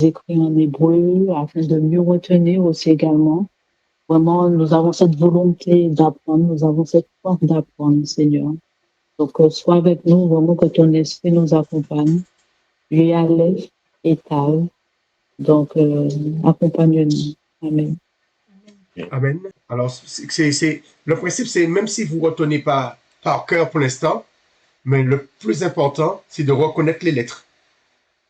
écrits en hébreu afin de mieux retenir aussi également. Vraiment, nous avons cette volonté d'apprendre, nous avons cette soif d'apprendre, Seigneur. Donc, sois avec nous, vraiment que ton esprit nous accompagne. Lui allège et Tal. Donc, accompagne-nous. Amen. Amen. Alors, le principe, c'est même si vous ne retenez pas par cœur pour l'instant, mais le plus important, c'est de reconnaître les lettres.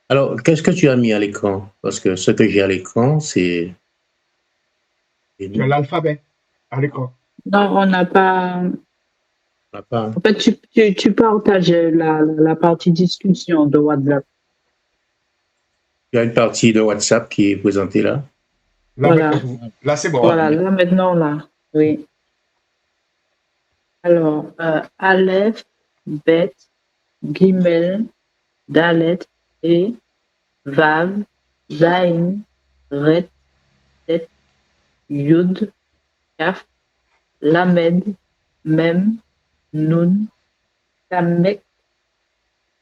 Alors, qu'est-ce que tu as mis à l'écran? Parce que ce que j'ai à l'écran, c'est... Tu as l'alphabet à l'écran. Non, on n'a pas... On n'a pas... En fait, tu partages la partie discussion de WhatsApp. Il y a une partie de WhatsApp qui est présentée là. Là, Voilà. là c'est bon. Voilà, Hein? là maintenant, là. Oui. Alors, Aleph, Bet, Gimel, Dalet et Vav, Zain, Ret, Tet, Yud, Kaf, Lamed, Mem, Nun, Tamek,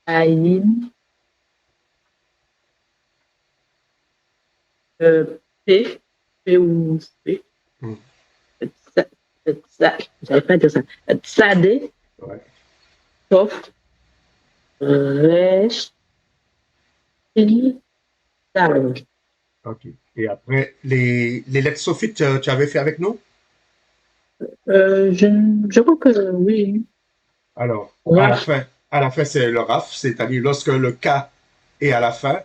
Ayin, P, P ou P, j'avais pas dire ça, Tzadé, Ouais. Tof, Resh, Il, Tal. OK. Et après, les lettres sophites, tu avais fait avec nous? Je crois que oui. Alors, Raf. à la fin, c'est le RAF, c'est-à-dire lorsque le K est à la fin,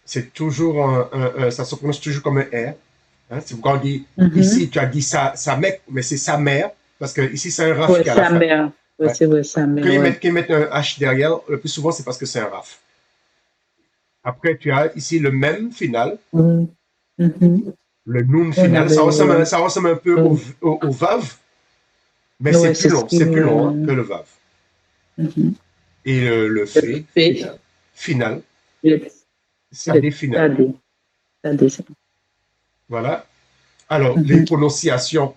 c'est toujours ça se prononce toujours comme un R. Hein? Si quand on dit ici, tu as dit sa mec, mais c'est sa mère, parce que ici, c'est un RAF Ouais, qui est à la sa fin. mère. Ouais, Ouais. c'est vrai, sa mère. Quand ils mettent un H derrière, le plus souvent, c'est parce que c'est un RAF. Après, tu as ici le même final, le Nun final. Ça ressemble un peu au Vav, mais c'est plus long, c'est plus long hein, que le Vav. Et le F final, Sadé final. Voilà. Alors, les prononciations,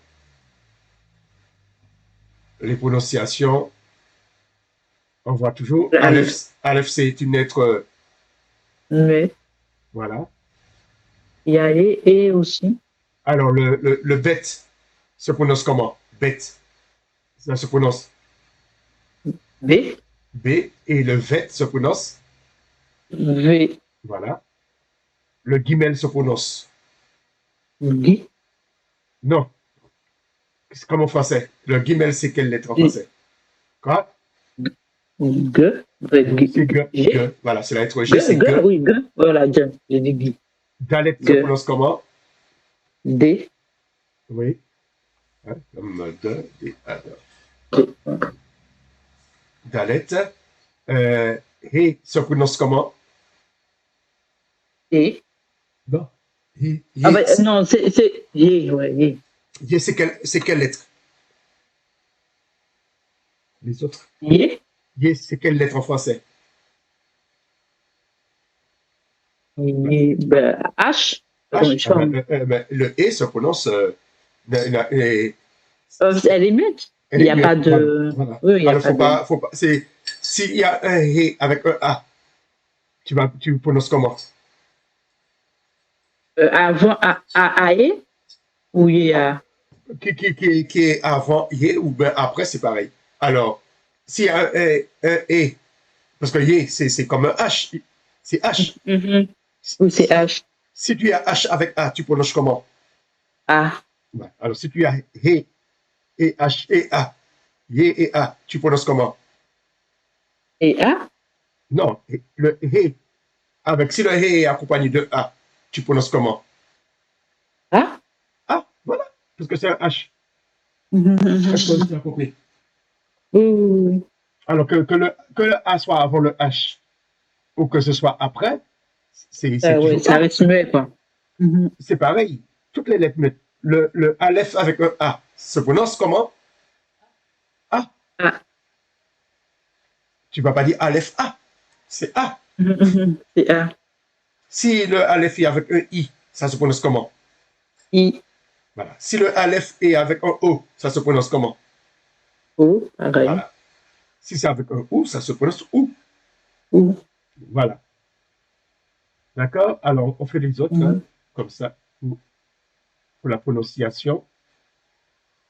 on voit toujours. Aleph, c'est une lettre. Mais. Voilà. Il y a et aussi. Alors, le bet se prononce comment? Bet. Ça se prononce B. B. Et le vet se prononce V. Voilà. Le guimel se prononce G. Non. C'est comme en français. Le guimel, c'est quelle lettre en français? Quoi? G. C'est G. G. Voilà, c'est la lettre G, c'est G. Oui, G. Voilà, G. J'ai dit G. Dalet se prononce comment? D. Oui. Hein, comme D, D, A, D. Dalet. He se prononce comment? E. Non. He, Ah ben, non, c'est Y, ouais, Y. Ye, c'est quelle lettre? Les autres. Y. Ye, c'est quelle lettre en français? Y. Ben, H. H. Le E se prononce. Elle est muette. Il n'y a pas de. Voilà. Oui, il n'y a Alors, pas faut pas, s'il y a un He avec un A, tu prononces comment? Avant A, E ou Y A? Qui est avant Ye ou bien après, c'est pareil. Alors, s'il y a un E, parce que Ye, c'est comme un H. C'est H. Oui, c'est H. Si tu as H avec A, tu prononces comment? A. Ouais. Alors, si tu as He et H et A, Ye et A, tu prononces comment? Et A? Non, le He. Si le He est accompagné de A, tu prononces comment? A? Ah, voilà, parce que c'est un H. Est-ce que tu as compris? Oui. Alors que le A soit avant le H ou que ce soit après, c'est toujours ça A. reste muet, quoi. C'est pareil. Toutes les lettres, le Aleph avec un A se prononce comment? A. A. Tu ne vas pas dire Aleph A, c'est A. C'est A. Si le Aleph est avec un I, ça se prononce comment? I. Voilà. Si le Aleph est avec un O, ça se prononce comment? O, pareil. Voilà. Si c'est avec un OU, ça se prononce OU. O. Voilà. D'accord? Alors, on fait les autres, hein, comme ça, pour la prononciation.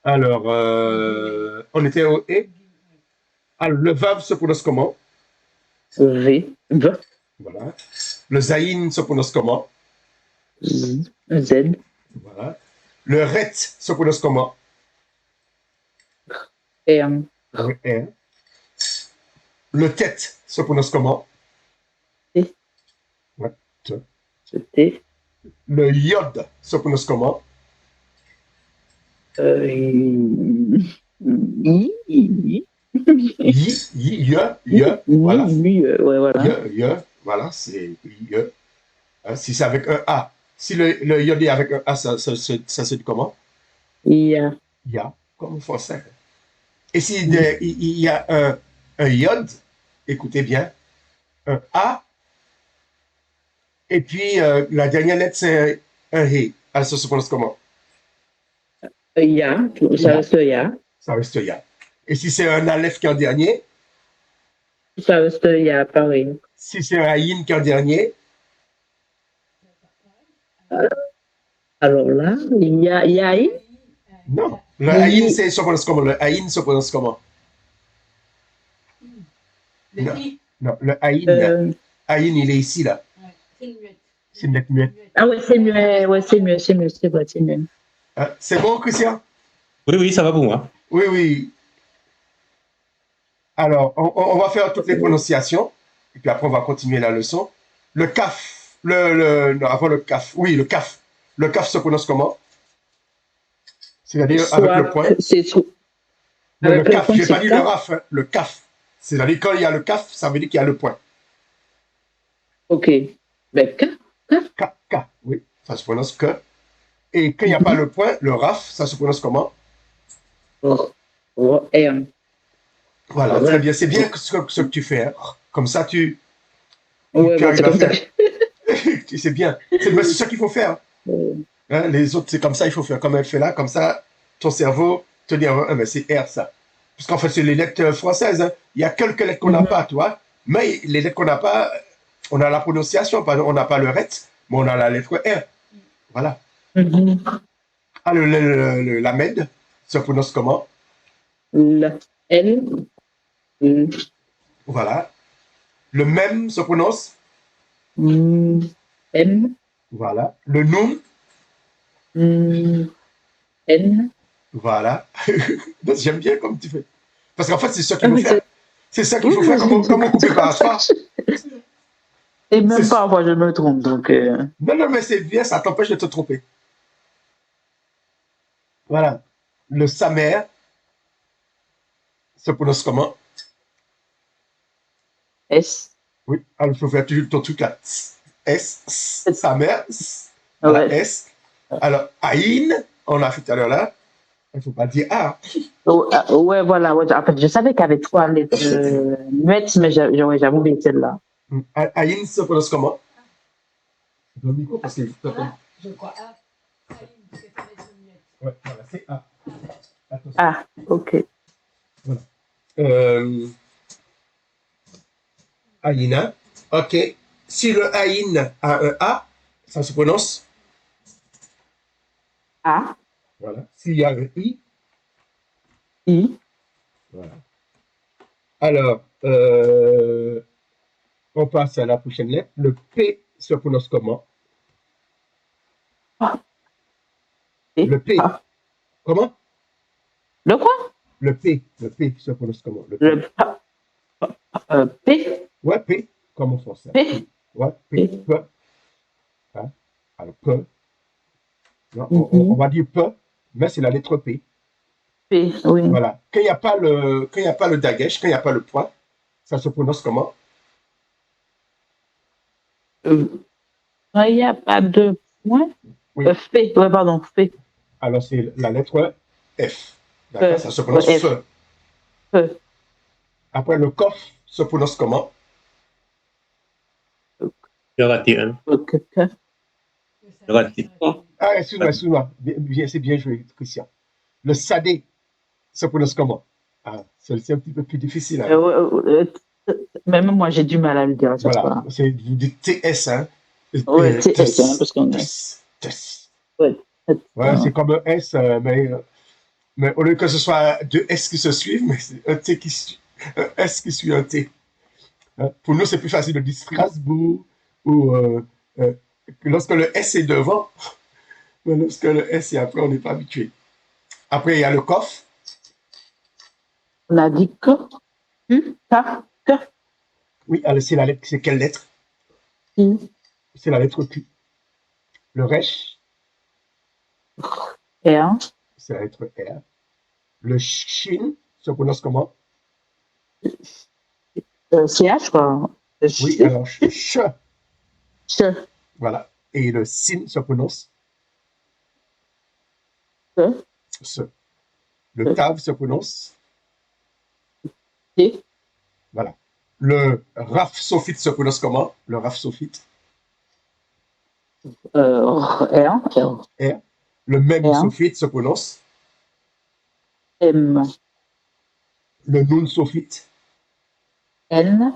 Alors, on était au E. Alors, le vav se prononce comment? V. V. Voilà. Le zaïn se prononce comment? Z. Voilà. Le ret se prononce comment? R. Oui, R. Le tête se prononce comment? T. Ouais, T. T. Le yod se prononce comment? I. Y, voilà. Ouais, voilà. Voilà, c'est Y. Hein, si c'est avec un A. Si le yod est avec un A, ça se dit comment? Ya. Ya, comme en français. Et s'il il y a un yod, écoutez bien, un A, et puis la dernière lettre, c'est un He. Alors, ça se prononce comment? Ya. Ça Ya. reste ya. Ça reste Ya. Et si c'est un Aleph qui est en dernier, Ça reste ya, pareil. si c'est un Aïn qui est en dernier, Alors là, Yaï. non. Le Aïn, se prononce comment? Le Aïn se prononce comment? Non, non, le Aïn. Aïn, il est ici, là. C'est une lettre muette. Ah ouais, c'est mieux. Ouais, c'est mieux, c'est mieux, c'est vrai, c'est mieux. Hein, c'est bon, Christian? Oui, oui, ça va pour moi. Oui, oui. Alors, on va faire toutes les prononciations, et puis après, on va continuer la leçon. Le kaf, non, avant le kaf, oui, le kaf. Le kaf se prononce comment? C'est-à-dire avec le point. C'est soit. Non, le Avec le kaf, point, j'ai pas c'est dit K. le raf, hein, le kaf. C'est-à-dire quand il y a le kaf, ça veut dire qu'il y a le point. Ok. Ben, K. K, K, oui, ça se prononce que. Et quand il n'y a pas le point, le raf, ça se prononce comment? R. R. Voilà, très bien. C'est bien ce que tu fais. Hein. Comme ça, tu Ouais, arrives c'est à comme ça. faire. C'est bien. C'est ça qu'il faut faire. Hein, les autres, c'est comme ça, il faut faire comme elle fait là. Comme ça, ton cerveau te dit, ah, mais c'est R ça. Parce qu'en fait, c'est les lettres françaises. Hein. Il y a quelques lettres qu'on n'a pas, toi. Mais les lettres qu'on n'a pas, on a la prononciation. On n'a pas le ret, mais on a la lettre R. Voilà. Ah, la med se prononce comment? L. L. Voilà. Le même se prononce? M. Voilà. Le noun? N. Voilà. J'aime bien comme tu fais. Parce qu'en fait, c'est ça qu'il faut faire. C'est ça qu'il faut faire comme on coupe par hasard. Et même parfois, je me trompe. Donc, Non, non, mais c'est bien, ça t'empêche de te tromper. Voilà. Le samer se prononce comment? S. Oui, alors il faut faire toujours ton truc là. S, samer, voilà, Ouais. S. Alors, Aïn, on l'a fait tout à l'heure là. Il ne faut pas dire A. Ouais, voilà. Ouais. En fait, je savais qu'il y avait 3 lettres muettes, mais j'avais oublié celle-là. Aïn se prononce comment? Le micro parce qu'il faut Je crois A. Ouais, voilà, c'est A. Attention. Ah, ok. Voilà. Aïna. Ok. Si le Aïn a un A, ça se prononce. A. Voilà. S'il y a un I. I. Voilà. Alors, on passe à la prochaine lettre. Le P se prononce comment? Ah. Le P. Ah. Comment? Le quoi? Le P se prononce comment? Le P. P. Ouais, P, comme en français. P. Ouais, P. P. Hein? Alors, P. Non, on va dire P, mais c'est la lettre P. P, oui. Voilà. Quand il n'y a pas le dagesh, quand il n'y a pas le point, ça se prononce comment? Quand il n'y a pas de point. Oui. F. Ouais, pardon, F. Alors, c'est la lettre F. D'accord? Ça se prononce F. F. F. Après, le kof se prononce comment? J'ai raté un. J'ai raté. Ah, excuse-moi. C'est bien joué, Christian. Le sadé se prononce comment? Ah, c'est un petit peu plus difficile. Hein? Même moi, j'ai du mal à le dire à chaque fois. Voilà. Vous dites TS, hein? Ouais, c'est S, hein, parce qu'on est. Ouais, Ouais, c'est comme un S, mais au lieu que ce soit deux S qui se suivent, mais c'est un T qui suit, un S qui suit un T. Hein. Pour nous, c'est plus facile de dire Strasbourg ou euh, lorsque le S est devant, mais lorsque le S est après, on n'est pas habitué. Après, il y a le coffre. On a dit que. K. Oui, alors c'est la lettre, c'est quelle lettre? C'est la lettre Q. Le resh. R. C'est la lettre R. Le shin se prononce comment? CH, quoi. Oui, alors ch. Ch. Voilà. Et le sin se prononce se. Le tav se prononce T. Voilà. Le raf sophite se prononce comment? Le raf sophite. R. R. Le même sophite se prononce M. Le nun sophite. N.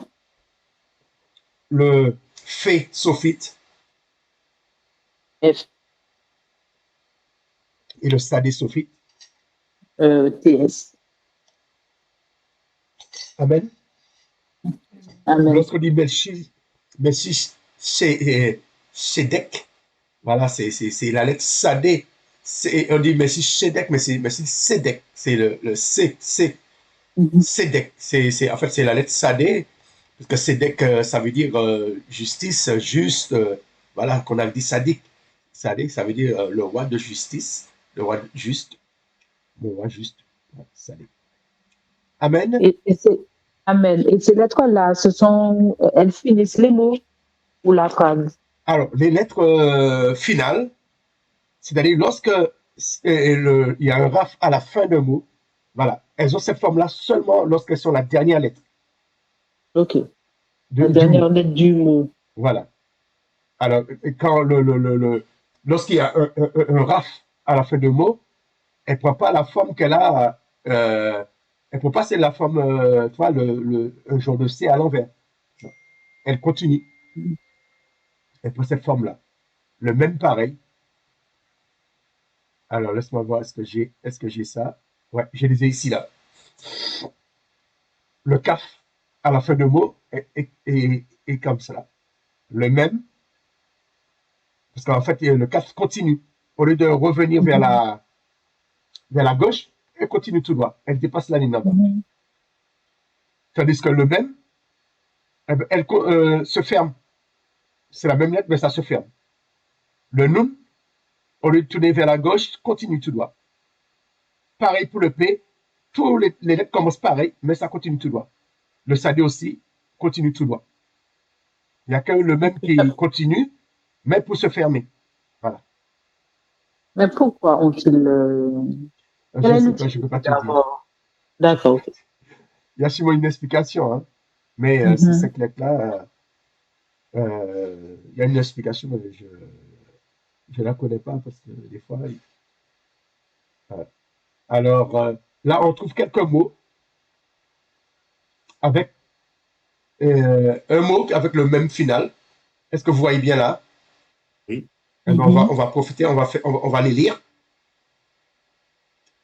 Le fé sophite. F. Et le sadé sophite. TS. Amen. Amen. Lorsqu'on dit Melchi Shedek, voilà, c'est la lettre sadé. On dit Melchi Shedek, mais c'est Sedek. C'est le C. Sedek. En fait, c'est la lettre sadé. Parce que Sedek, ça veut dire justice, juste, voilà, qu'on a dit Sadik. Sadik, ça veut dire le roi de justice, le roi juste, le roi juste, Sadik. Amen. Amen. Et ces lettres-là, elles finissent les mots ou la phrase? Alors, les lettres finales, c'est-à-dire lorsque il y a un raf à la fin d'un mot, voilà, elles ont cette forme-là seulement lorsqu'elles sont la dernière lettre. Ok. La dernière lettre du mot. Voilà. Alors, quand lorsqu'il y a un raf à la fin de mot, elle ne prend pas la forme qu'elle a. Elle ne prend pas la forme, tu vois, un genre de C à l'envers. Elle continue. Elle prend cette forme-là. Le même pareil. Alors, laisse-moi voir, est-ce que j'ai ça? Ouais, je les ai ici, là. Le kaf à la fin de mot est comme ça. Le même, parce qu'en fait, le kaf continue. Au lieu de revenir vers la gauche, elle continue tout droit. Elle dépasse la ligne d'en. Tandis que le même, elle se ferme. C'est la même lettre, mais ça se ferme. Le nun, au lieu de tourner vers la gauche, continue tout droit. Pareil pour le P, tous les lettres commencent pareil, mais ça continue tout droit. Le sadé aussi continue tout droit. Il n'y a que le même qui continue, mais pour se fermer. Voilà. Mais pourquoi ont-ils. Je ne sais pas, je ne peux pas te dire. D'accord. Il y a sûrement une explication, hein, mais ces 5 lettres-là, il y a une explication, mais je ne la connais pas parce que des fois. Alors, là, on trouve quelques mots avec un mot avec le même final. Est-ce que vous voyez bien là? Oui. Eh ben, on va profiter, on va les lire.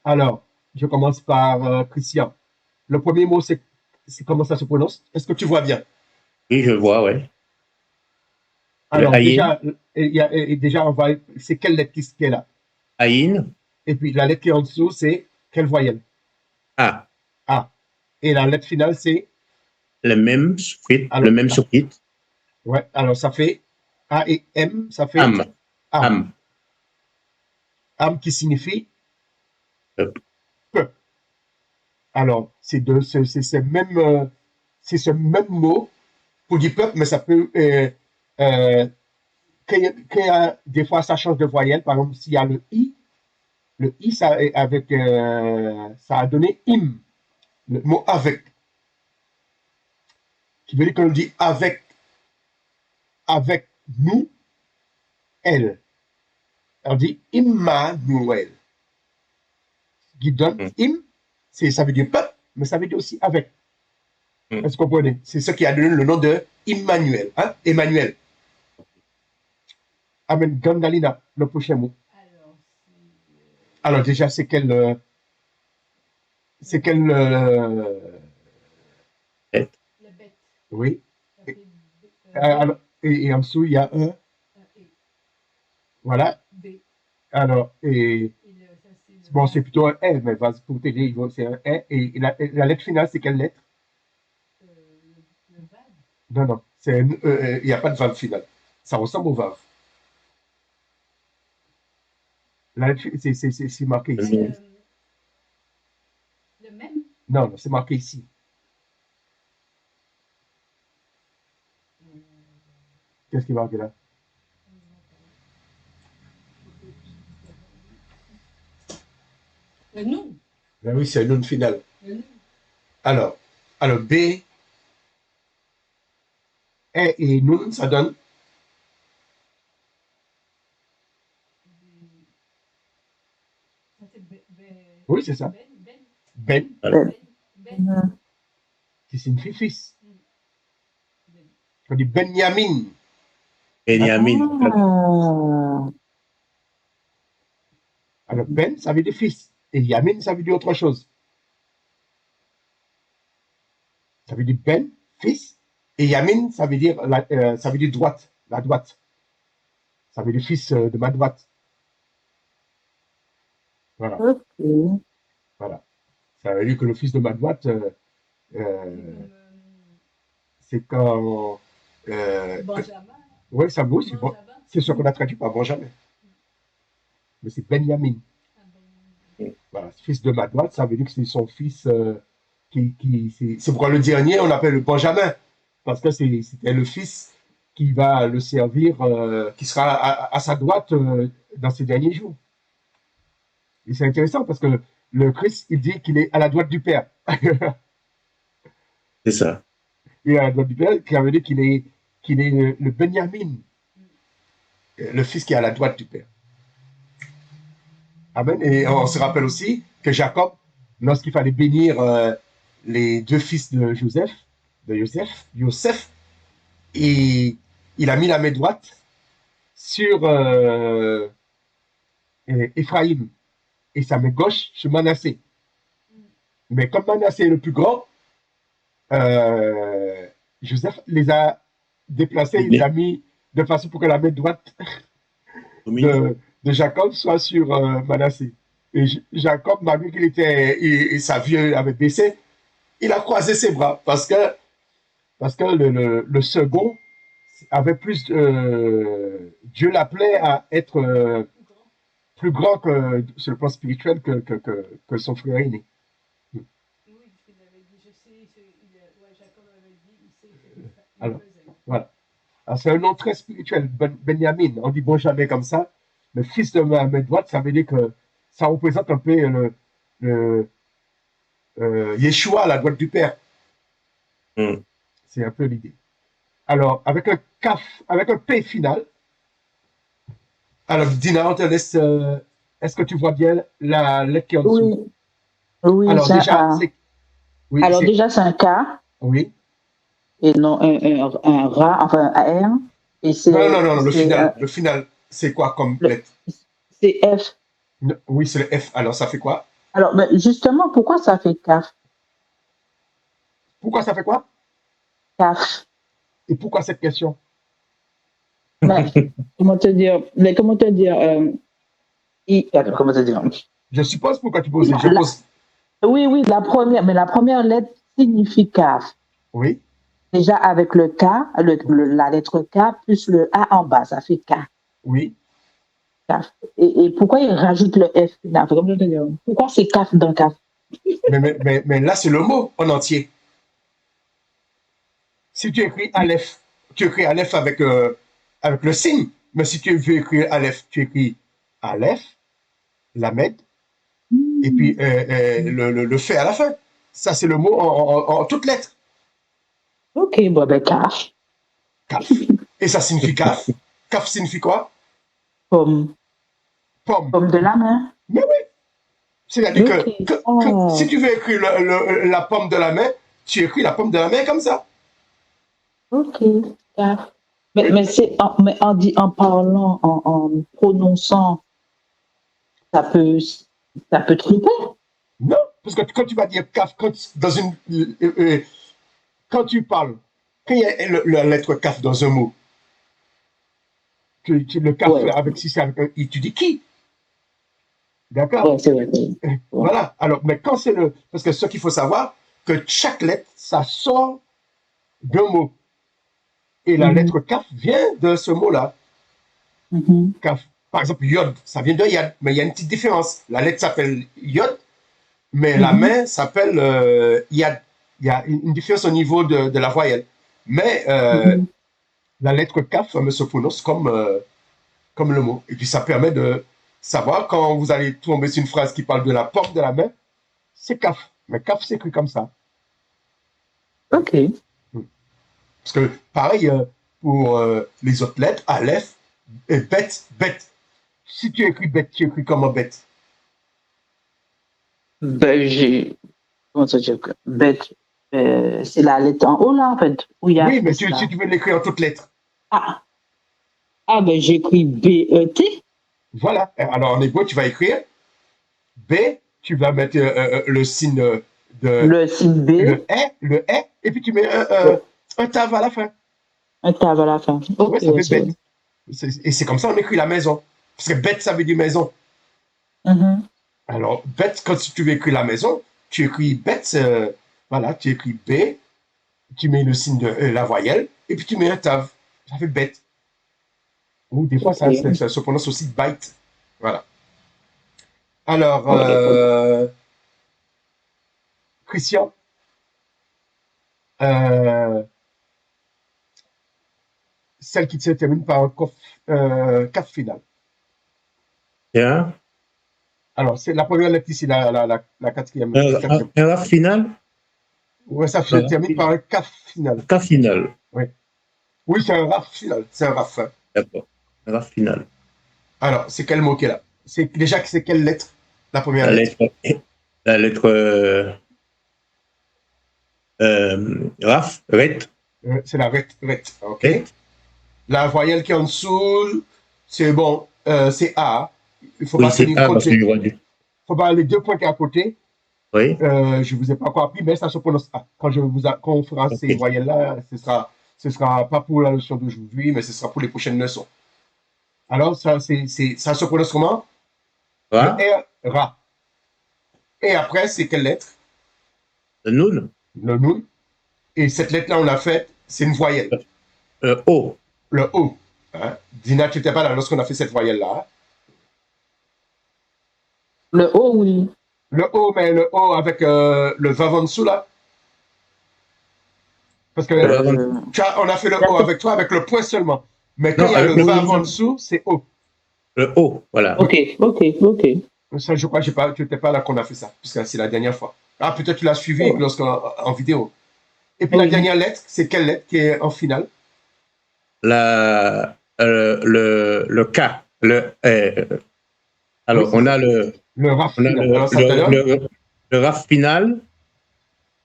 Alors, je commence par Christian. Le premier mot, c'est comment ça se prononce? Est-ce que tu vois bien? Oui, je vois, oui. Alors, déjà, c'est quelle lettre qui est là? Aïn. Et puis, la lettre qui est en dessous, c'est quelle voyelle? A. A. Et la lettre finale, c'est? Le même soufite. Ouais, alors ça fait A et M, ça fait? Am. Am. Am qui signifie? Peu. Alors, c'est ce même mot pour dire peuple, mais ça peut des fois ça change de voyelle. Par exemple, s'il y a le I ça a donné im, le mot avec, qui veut dire qu'on dit avec nous, elle. On dit Immanuel. Qui donne im, ça veut dire peuple, mais ça veut dire aussi avec. Est-ce que vous comprenez? C'est ce qui a donné le nom de Immanuel, hein? Emmanuel. Amen. Gandalina, le prochain mot. Alors, déjà, c'est quel. C'est quel. Oui. Alors, et en dessous, il y a un. Voilà. Alors, et. Bon, c'est plutôt un E, mais vas-y, pour t'aider, c'est un E. Et la lettre finale, c'est quelle lettre? Non, non. Il n'y a pas de valve finale. Ça ressemble au valve. La lettre, c'est marqué ici. Non, non, c'est marqué ici. Qu'est-ce qui est marqué là? Ben oui, c'est un nom final. Alors, B, E et Nun, ça donne. Oui, c'est ça. Ben, qui signifie fils. On dit Benjamin. Benjamin. Ah, Alors, Ben, ça veut dire fils. Et Yamin, ça veut dire autre chose. Ça veut dire Ben, fils. Et Yamin, ça veut dire, droite, la droite. Ça veut dire fils de ma droite. Voilà. ok. Voilà. Ça veut dire que le fils de ma droite, c'est quand. Oui, ça vaut, c'est bon. C'est ce qu'on a traduit par Benjamin. Mais c'est Benjamin. Voilà. Fils de ma droite, ça veut dire que c'est son fils c'est pourquoi le dernier, on l'appelle le Benjamin. Parce que c'était le fils qui va le servir, qui sera à sa droite dans ses derniers jours. Et c'est intéressant parce que le Christ, il dit qu'il est à la droite du Père. C'est ça. Il est à la droite du Père, qui veut dire qu'il est le Benjamin, le fils qui est à la droite du Père. Amen. Et on se rappelle aussi que Jacob, lorsqu'il fallait bénir les deux fils de Joseph, et il a mis la main droite sur Ephraïm et sa main gauche sur Manassé. Mais comme Manassé est le plus grand, Joseph les a déplacés, il les a mis de façon pour que la main droite de Jacob soit sur Manassé. Et Jacob, malgré qu'il était, et sa vie avait baissé, il a croisé ses bras parce que le second avait plus. Dieu l'appelait à être plus grand sur le plan spirituel que son frère aîné. Alors, voilà. Alors, c'est un nom très spirituel, Benjamin. On dit Benjamin comme ça. Le fils de ma main droite, ça veut dire que ça représente un peu le Yeshua à la droite du Père. C'est un peu l'idée. Alors, avec un kaf, avec un P final. Alors, Dina, on te laisse. Est-ce que tu vois bien la lettre qui est en dessous? Oui, alors, déjà, oui, alors déjà, c'est un K. Oui. Et non un rat, enfin un R. Et non, le final, c'est quoi comme lettre? C'est F. Oui, c'est le F. Alors, ça fait quoi? Alors, mais justement, pourquoi ça fait CAF? Pourquoi ça fait quoi? CAF. Et pourquoi cette question? Comment te dire? Comment te dire? Je suppose pourquoi tu poses. Oui, la première lettre signifie CAF. Oui. Déjà avec le K, la lettre K plus le A en bas, ça fait K. Oui. CAF. Et pourquoi il rajoute le F? Pourquoi c'est CAF dans CAF? mais là, c'est le mot en entier. Si tu écris Aleph, tu écris Aleph avec le signe. Mais si tu veux écrire Aleph, tu écris Aleph, Lamed, et puis le fait à la fin. Ça, c'est le mot en toutes lettres. Ok, bon, ben CAF. CAF. Et ça signifie CAF. CAF signifie quoi? Pomme. Pomme. Pomme de la main. Mais oui. C'est-à-dire que si tu veux écrire la pomme de la main, tu écris la pomme de la main comme ça. Ok, CAF. Mais en parlant, en prononçant, ça peut, ça peut tromper. Non, parce que quand tu vas dire CAF, quand tu parles, quand il y a la lettre CAF dans un mot, le CAF Ouais, si c'est avec un I, tu dis qui? D'accord? ouais, c'est vrai. Ouais. Voilà. Alors, mais quand c'est parce que ce qu'il faut savoir, que chaque lettre, ça sort d'un mot. Et la Mhm, lettre CAF vient de ce mot-là. mhm, CAF. Par exemple, yod, ça vient de yad, mais il y a une petite différence. La lettre s'appelle yod, mais la mhm. main s'appelle yad. Il y a une différence au niveau de la voyelle. Mais Mhm. la lettre CAF se prononce comme le mot. Et puis ça permet de savoir quand vous allez tomber sur une phrase qui parle de la porte de la main, c'est CAF. Mais CAF s'écrit comme ça. Ok. Parce que pareil, pour les autres lettres, Aleph, et bête, bête. Si tu écris bête, tu écris comment bête? Ben, comment ça dire que bête, c'est la lettre en haut là en fait, où il y a Oui, mais plus si là. tu veux l'écrire en toutes lettres, Ah, ben j'écris B-E-T, voilà. Alors en hébreu, tu vas écrire B, tu vas mettre le signe de le signe B, le E, et puis tu mets le- un tav à la fin. un tab à la fin. Oui, Ok, ça ouais, fait c'est bête. vrai. Et c'est comme ça on écrit la maison. Parce que bête, ça veut dire maison. Mhm. Alors, bête, quand tu veux écrire la maison, tu écris bête, voilà, tu écris B, tu mets le signe de la voyelle, et puis tu mets un tav. Ça fait bête. Ou des fois, Ok, ça se prononce aussi byte. Voilà. Alors, ok. Christian, euh, celle qui se termine par un CAF final. Yeah. Alors, c'est la première lettre ici, la quatrième. La quatrième. Un raf final? Ouais, ça se Non, termine par un CAF final. cas final. Oui, oui, c'est un RAF final. C'est un RAF. Hein. D'accord. Un raf final. Alors, c'est quel mot qui est là? C'est quelle lettre? La première La lettre. lettre, la lettre raf, ret, C'est la ret. OK. ret. La voyelle qui est en dessous, c'est bon, c'est A. Il ne faut Oui, pas c'est tenir A compte parce que je vois du. faut pas les deux points qui est à côté. Oui, Je ne vous ai pas encore appris, mais ça se prononce A. Quand on fera ces ok. voyelles-là, ce sera pas pour la leçon d'aujourd'hui, mais ce sera pour les prochaines leçons. Alors, ça se prononce comment? Le Ra, R, Ra. Et après, c'est quelle lettre? nun, Le Nun. Et cette lettre-là, on l'a faite, c'est une voyelle. O. Le O. Hein? Dina, tu n'étais pas là lorsqu'on a fait cette voyelle-là. Hein? Le O, oui. Le O, mais le O avec le vav en dessous, là. Parce que Euh, on a fait le O avec toi avec le point seulement. Mais quand Non, il y a le avec le vav en O. dessous, c'est O. Le O, voilà. Oui. ok. Ça, je crois que tu n'étais pas là qu'on a fait ça, puisque c'est la dernière fois. Ah, peut-être tu l'as suivi Oh, en vidéo. Et puis la oui. dernière lettre, c'est quelle lettre qui est en finale? Le K. Oui, Alors, c'est ça. Le RAF on a final. Alors ça te donne? le raf final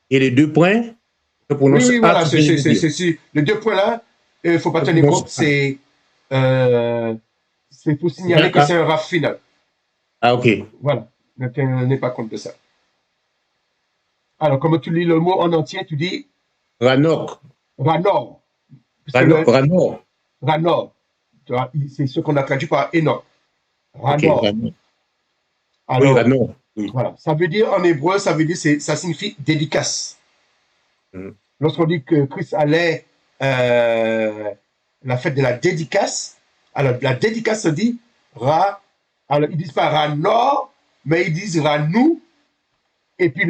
et les deux points se Oui, prononcent oui, A, voilà. c'est ce que je veux dire. Les deux points là, il ne faut pas Se tenir prononce compte, A. euh, c'est pour C'est un signaler que A. c'est un RAF final. Ah, ok. Voilà. Ne tenez pas compte de ça. Alors, comme tu lis le mot en entier, tu dis Ranok. Ranor. Puisque le Ranor. Ranor, c'est ce qu'on a traduit par Enoch. Ok, Ranor. Ranor. Oui, Alors, Ranor. Oui. voilà. Ça veut dire, en hébreu, ça signifie dédicace. Mm. Lorsqu'on dit que Christ allait la fête de la dédicace, alors la dédicace se dit alors ils disent pas Ranor, mais ils disent Ranou, et puis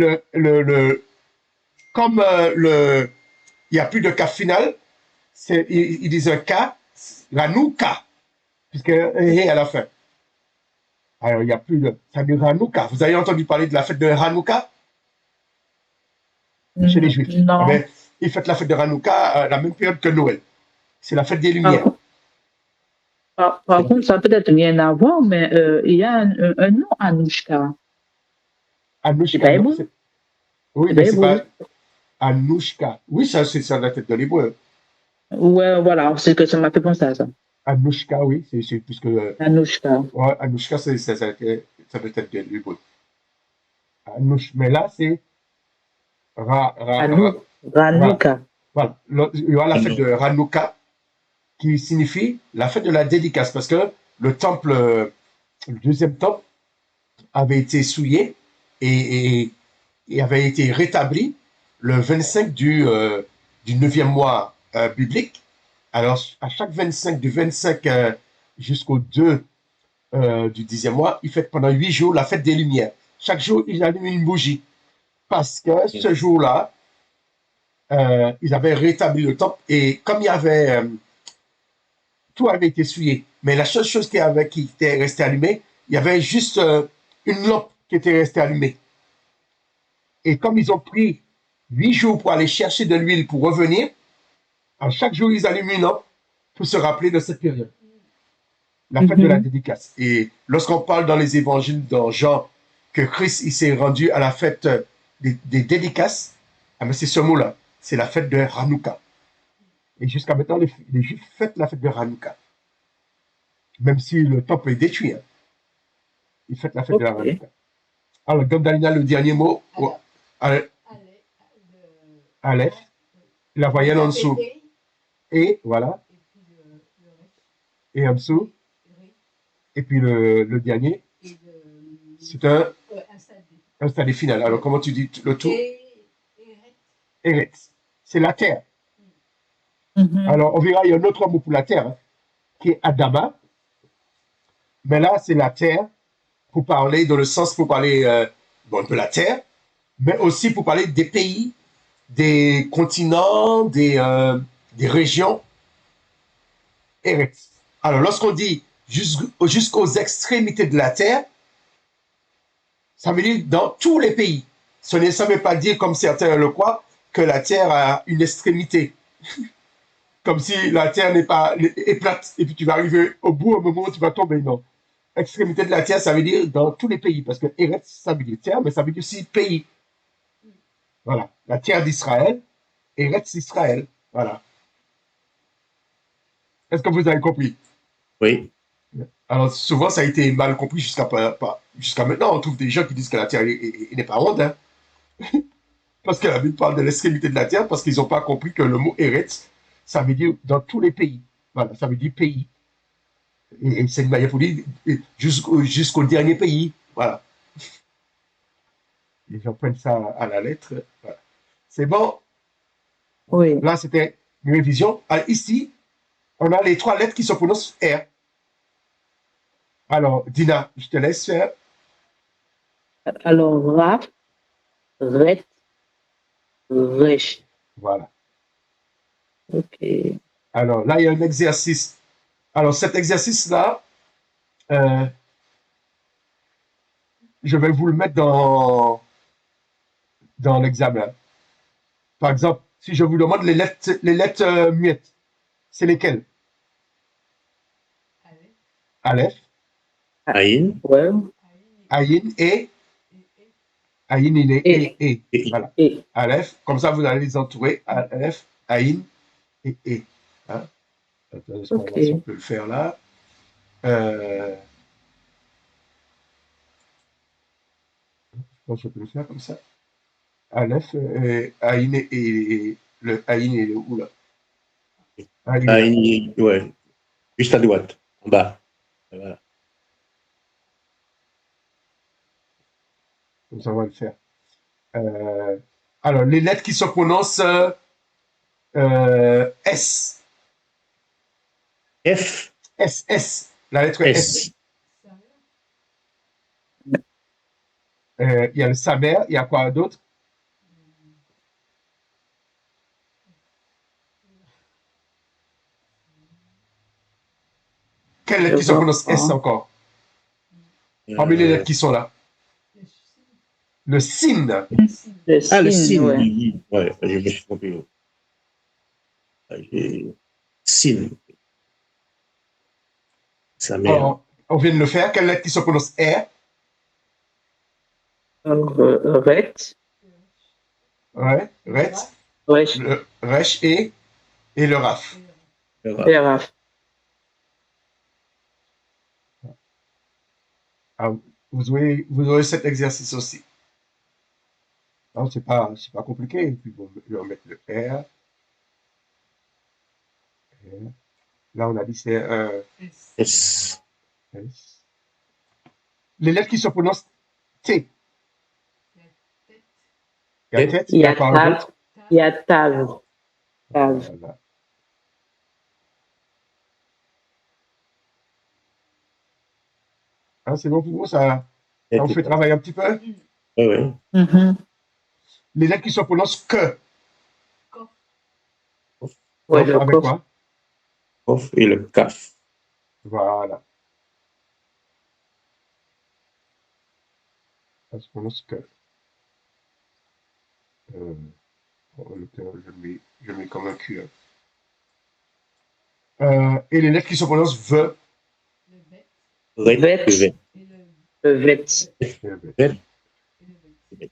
comme il n'y a plus de cas final, ils disent un K, Ranouka, puisque un à la fin. Alors, il n'y a plus de. Ça dit Hanouka. Vous avez entendu parler de la fête de Hanouka chez les Juifs? Eh Non. bien, ils fêtent la fête de Hanouka à la même période que Noël. C'est la fête des Lumières. Par, par contre, ça a peut-être rien à voir, mais il y a un nom, Anouchka. C'est Anouchka, pas non. hébreu? Oui, C'est mais pas c'est hébreu. pas Anouchka. Oui, ça, c'est ça la tête de l'hébreu. Ouais, voilà, c'est que ça m'a fait penser à ça. Anouchka, oui, c'est plus que. Anouchka. Ouais, Anouchka, ça peut être bien l'hébreu. Mais là, c'est Anou, voilà. Ranouka. Voilà. Il y aura la Ah fête non. de Hanouka, qui signifie la fête de la dédicace, parce que le temple, le deuxième temple, avait été souillé et avait été rétabli le 25 du 9e mois biblique. Alors, à chaque 25, du 25 jusqu'au 2 du 10e mois, ils fêtent pendant 8 jours la fête des Lumières. Chaque jour, ils allument une bougie. Parce que ce jour-là, ils avaient rétabli le temple et comme il y avait tout avait été souillé. Mais la seule chose qui était restée allumée, il y avait juste une lampe qui était restée allumée. Et comme ils ont pris 8 jours pour aller chercher de l'huile pour revenir, à chaque jour, ils allument une lampe pour se rappeler de cette période, la fête de la dédicace. Et lorsqu'on parle dans les évangiles, dans Jean, que Christ il s'est rendu à la fête des dédicaces, ah, mais c'est ce mot-là, c'est la fête de Hanouka. Et jusqu'à maintenant, les Juifs fêtent la fête de Hanouka. Même si le temple est détruit, hein, ils fêtent la fête de la Ok. Hanouka. Alors, donne Dalina le dernier mot. Aleph, la voyelle en dessous. Et voilà. Et en dessous. Et puis le dernier, c'est un stade final. Alors, comment tu dis le tout? Eretz. C'est la terre. Alors, on verra, il y a un autre mot pour la terre, hein, qui est Adama. Mais là, c'est la terre pour parler, dans le sens pour parler de la terre, mais aussi pour parler des pays, des continents, des régions. Eretz. Alors, lorsqu'on dit jusqu'aux extrémités de la terre, ça veut dire dans tous les pays. Ça ne veut pas dire, comme certains le croient, que la terre a une extrémité. Comme si la terre est plate et puis tu vas arriver au bout, au moment où tu vas tomber. Non. Extrémité de la terre, ça veut dire dans tous les pays. Parce que Eretz, ça veut dire terre, mais ça veut dire aussi pays. Voilà. La terre d'Israël, Eretz Israël. Voilà. Est-ce que vous avez compris? Oui. Alors, souvent, ça a été mal compris jusqu'à maintenant. On trouve des gens qui disent que la terre n'est pas ronde. Hein? Parce que la Bible parle de l'extrémité de la terre, parce qu'ils n'ont pas compris que le mot Eretz, ça veut dire dans tous les pays. Voilà, ça veut dire pays. Et c'est une manière pour dire jusqu'au dernier pays. Voilà. Les gens prennent ça à la lettre. Voilà. C'est bon. Oui. Là, c'était une révision. Alors, ici, on a les 3 lettres qui se prononcent R. Alors, Dina, je te laisse faire. Alors, Raf, Ret, Resh. Voilà. Ok. Alors, là, il y a un exercice. Alors, cet exercice-là, je vais vous le mettre dans l'examen. Par exemple, si je vous demande les lettres muettes, c'est lesquelles? Aleph, Aïn. Ouais. Aïn et Aïn, il est Et. et. Et Voilà. Et. Aleph, comme ça, vous allez les entourer. Aleph, Aïn et e. Hein? Attends, on va voir si on Ok. peut le faire là. Je pense que je peux le faire comme ça. Aleph, Aïn et le Aïn est où là? Aïn est là. Aïn, ouais. Juste à droite, en bas. Voilà. Comme ça, on va le faire. Alors, les lettres qui se prononcent S. F, S, S. La lettre S. S. Il y a le Samer, il y a quoi d'autre? Quelles Je lettres qui se vois prononcent S pas. encore? Parmi les lettres qui sont là. Le Sin. Le Ah, le signe, sin, ouais. oui. Ouais, je me suis trompé. Sin. Sa mère. Alors, on vient de le faire. Quelle lettre qui se prononce R? Ret, Ouais, Ret. Resh. Le Resh et et le RAF. Le rap. Et Raph. Ah, vous aurez cet exercice aussi. Non, c'est pas compliqué. Et puis, bon, je vais mettre le R. R. Là, on a dit c'est un S. S. Les lettres qui se prononcent T. Il y a Tête. tête, Il il y y a a quoi Tal, d'autre? il y a Tav. Tav. Voilà. Hein, c'est bon pour vous, ça vous Tête. fait travailler un petit peu? Oui, oui. Mhm. Les lettres qui se prononcent que. Ouais, Off le avec coffre. quoi? Off et le CAF. Voilà. Ça se prononce que. Euh, je le mets comme un Q. Hein. Et les lettres qui se prononcent V. Vet. Vet. Vet. Le vet. Vet.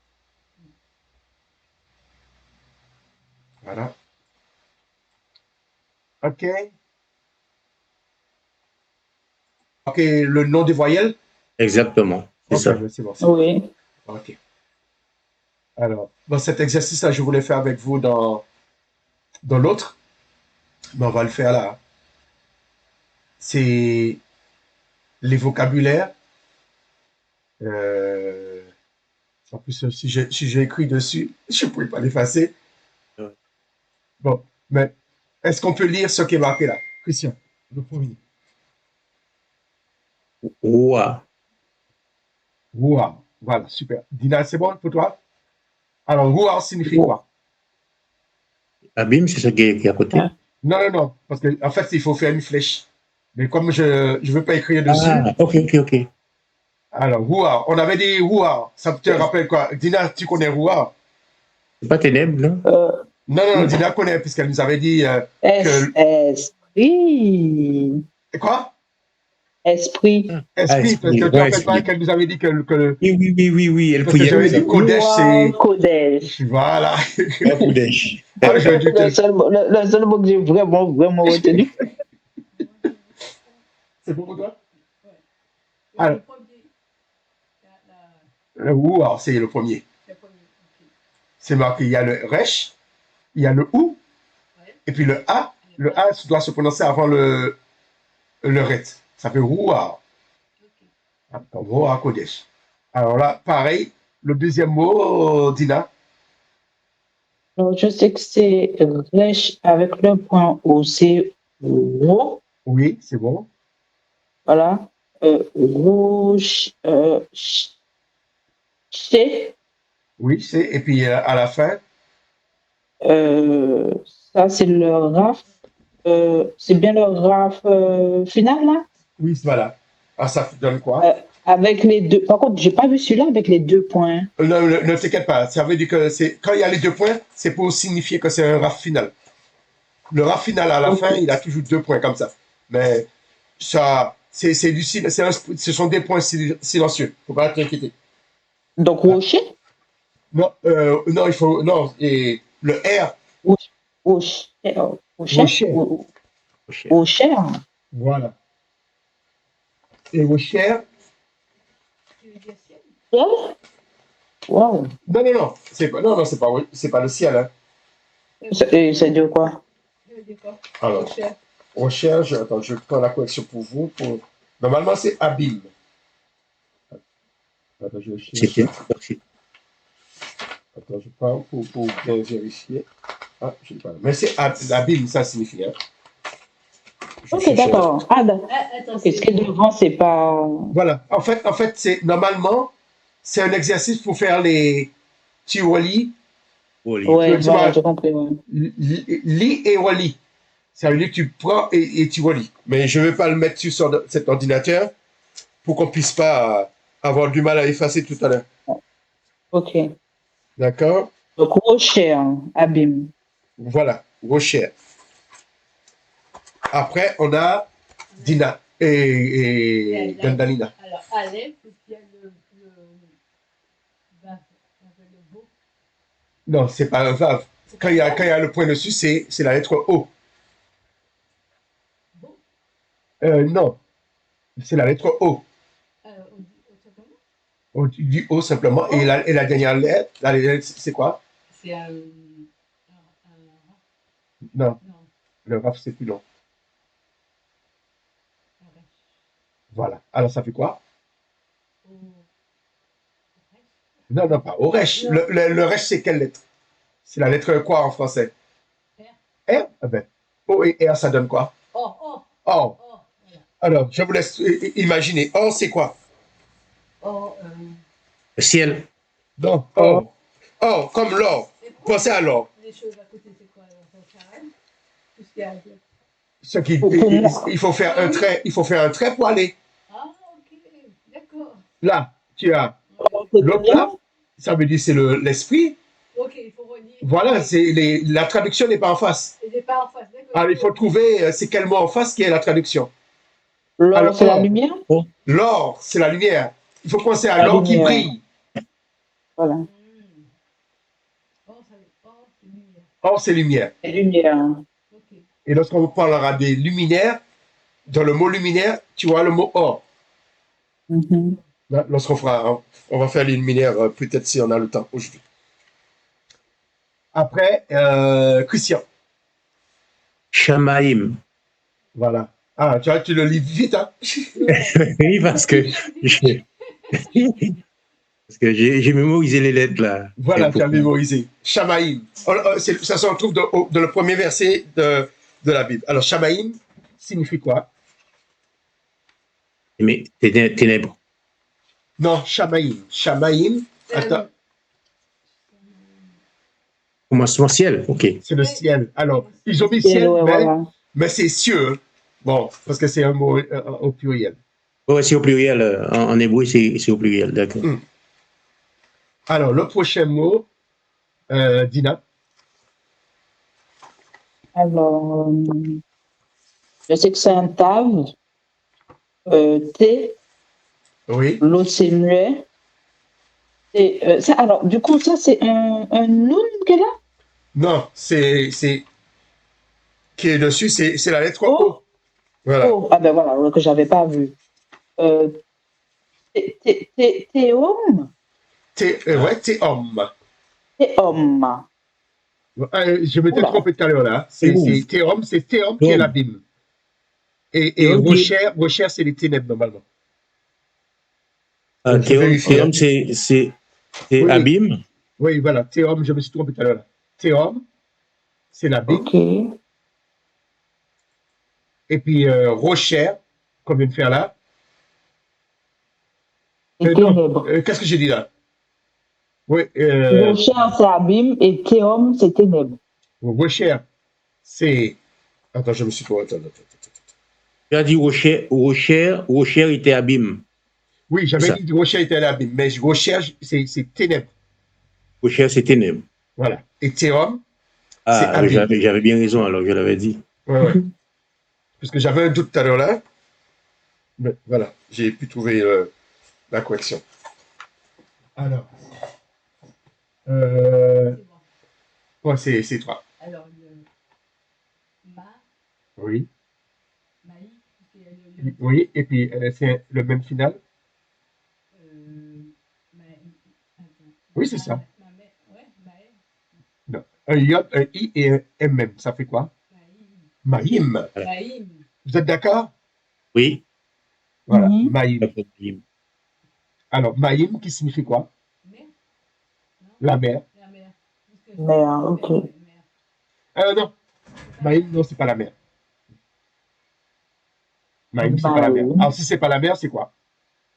Voilà. OK. OK, le nom des voyelles? Exactement. C'est OK, ça. ben c'est bon, c'est bon. Oui. OK. Alors, dans cet exercice-là, je voulais faire avec vous dans l'autre, mais on va le faire là. C'est les vocabulaires. Euh, En plus, si j'ai écrit dessus, je ne pourrais pas l'effacer. Ouais. Bon, mais est-ce qu'on peut lire ce qui est marqué là? Christian, le premier. Ouah. Wow. Voilà, super. Dina, c'est bon pour toi? Alors, wow signifie quoi? Abîme, c'est ce qui est à côté. Ah, Non, non, non, parce qu'en fait, il faut faire une flèche. Mais comme je ne veux pas écrire dessus, Ah, ok, ok, ok. alors, wow. On avait dit wow. Ça te rappelle quoi? Dina, tu connais wow? C'est pas ténèbres, non? Non, non, non, Dina connaît, puisqu'elle nous avait dit que. Esprit. Quoi? Esprit. Ah, Esprit, tu esprit. te Ouais, rappelles pas esprit. qu'elle nous avait dit Oui, oui, oui, oui, oui. Elle parce que priait j'avais comme ça. dit Kodesh, Wow, c'est. Kodesh. Voilà. Un coup d'èche. Ah, j'aurais dû te. Le seul mot que j'ai vraiment retenu. C'est bon pour toi? Alors, le ou, alors c'est le premier. C'est marqué, il y a le resh, il y a le ou, et puis le a. Le a doit se prononcer avant le ret. Ça fait rouar. Comme rouar Kodesh. Alors là, pareil, le deuxième mot, Dina. Alors, je sais que c'est Resh avec le point O. C'est Ro. Oui, c'est bon. Voilà. Rouge. Ché. Oui, c'est. Et puis à la fin, Euh, Ça, c'est le RAF. C'est bien le RAF final, là? oui, voilà. Ah, ça donne quoi? Avec les deux. Par contre, j'ai pas vu celui-là avec les deux points. Ne t'inquiète pas, ça veut dire que c'est quand il y a les deux points, c'est pour signifier que c'est un raf final. Le raf final à la fin, Ok. il a toujours deux points comme ça. Mais ça, c'est du ce sont des points silencieux. Faut pas t'inquiéter. Donc, Rocher? Non, non, il faut non et le R, Rocher. Rocher? Rocher. Rocher. Voilà. Et Rocher. Ciel? Wow. Non, non, non, non, c'est pas le ciel. Hein. C'est de quoi? Alors, recherche, attends, je prends la correction pour vous. Normalement, c'est abîme. Attends, je cherche. Attends, je prends pour bien vérifier. Ah, je sais pas. Mais c'est abîme, ça signifie. Hein. Ok, d'accord. Ah, ok, ce qui est devant, c'est pas. Voilà. En fait, normalement, c'est un exercice pour faire les tiwali. Ouais, voilà, j'ai compris. Ouais. Li et wali. Ça veut dire que tu prends et tu relis. Mais je ne vais pas le mettre sur cet ordinateur pour qu'on ne puisse pas avoir du mal à effacer tout à l'heure. Ok. D'accord? Donc, Rocher, abîme. Voilà, Rocher. Après, on a Dina et Gandalina. Alors, Aleph, il y a le Non, c'est pas un vav. Quand il y a le point dessus, c'est la lettre O. Non, c'est la lettre O. Simplement. Tu dis O simplement. Et la dernière lettre, c'est quoi? C'est un Non, non, le RAF, c'est plus long. un rêche. Voilà. Alors, ça fait quoi? Au rêche. Non, non, pas Oresh. Non. Le Resh, c'est quelle lettre? C'est la lettre quoi en français? R. R? Ah ben, O et R, ça donne quoi? Oh, Or. voilà. Alors, je vous laisse imaginer. Or, c'est quoi? Oh, Le ciel. Non, or. Or, comme l'or. Pensez à l'or. les choses à côté, c'est quoi alors? Ça carré? Tout ce qu'il y a à dire. Il faut faire un trait. Il faut faire un trait pour aller. Ah, ok, d'accord. Là, tu as C'est l'autre bien. là. Ça veut dire c'est l'esprit. Ok, il faut relire. Voilà, la traduction n'est pas en face. Il n'est pas en face, d'accord. Alors, il faut trouver c'est quel mot en face qui est la traduction. L'or, Alors, c'est la lumière. l'or, c'est la lumière. Il faut penser à La l'or qui lumière. brille. Voilà. Oh, c'est lumière. Or, c'est lumière. C'est lumière. Ok. Et lorsqu'on parlera des luminaires, dans le mot luminaire, tu vois le mot or. Mhm. Lorsqu'on fera, on va faire les luminaires peut-être si on a le temps aujourd'hui. Après, Christian. Shamaïm. Voilà. Ah, tu vois, tu le lis vite, hein? Oui, parce que j'ai mémorisé les lettres là. Voilà, tu as mémorisé. Shamaïm. Ça se retrouve dans le premier verset de la Bible. Alors, Shamaïm signifie quoi? Mais ténèbres. Non, Shamaïm. Shamaïm, attends, Commencement ciel, ok. c'est le ciel. Alors, ils ont mis Ciel, ciel, ouais, voilà. mais c'est cieux. Bon, parce que c'est un mot au pluriel. Ouais, c'est au pluriel. En hébreu, c'est au pluriel, d'accord. Alors, le prochain mot, Dina. Alors, je sais que c'est un tave. T. Oui. L'autre, c'est muet. Et, alors, du coup, ça, c'est un noun qu'elle a? Non, qui est dessus, c'est la lettre O. Oh. Voilà. Oh, ah ben voilà, que j'avais pas vu. Théum? Ouais, t'es homme. Théum. Je m'étais Oula. trompé tout à l'heure là. C'est Théum qui est l'abîme. Et Théum qui- Rocher, c'est les ténèbres normalement. Ah, Donc, je vérifie, hein. Théum, c'est Oui, oui. abîme. Oui, voilà. Théum, je me suis trompé tout à l'heure là. Théum, c'est l'abîme. Ok. Et puis Rocher, qu'on vient de faire là. Et Non, ténèbres. qu'est-ce que j'ai dit là? Oui, Rocher, c'est abîme et théum, c'est ténèbres. Rocher, c'est. Attends, je me suis pas. Attends. Tu as dit Rocher était abîme. Oui, j'avais dit Rocher était l'abîme, mais Rocher, c'est ténèbres. Rocher, c'est ténèbres. Voilà. Et Théum, c'est Ah, abîme. j'avais bien raison, alors je l'avais dit. Ouais, ouais. Parce que j'avais un doute tout à l'heure là. Mais voilà, j'ai pu trouver la correction. Alors. Ouais, c'est toi. Alors, le Oui. maï, Oui, et puis c'est le même final. Oui, c'est ça. Ouais, maï. Non. Un J, un I et un M. Ça fait quoi? Maïm. Maïm. Vous êtes d'accord? Oui. Voilà, Mhm. Maïm. Alors, Maïm qui signifie quoi? Mer. La mer. La mer. Mer, ok. Non. Maïm, non, c'est pas la mer. Maïm, c'est pas la mer. Maïm. Alors, si c'est pas la mer, c'est quoi?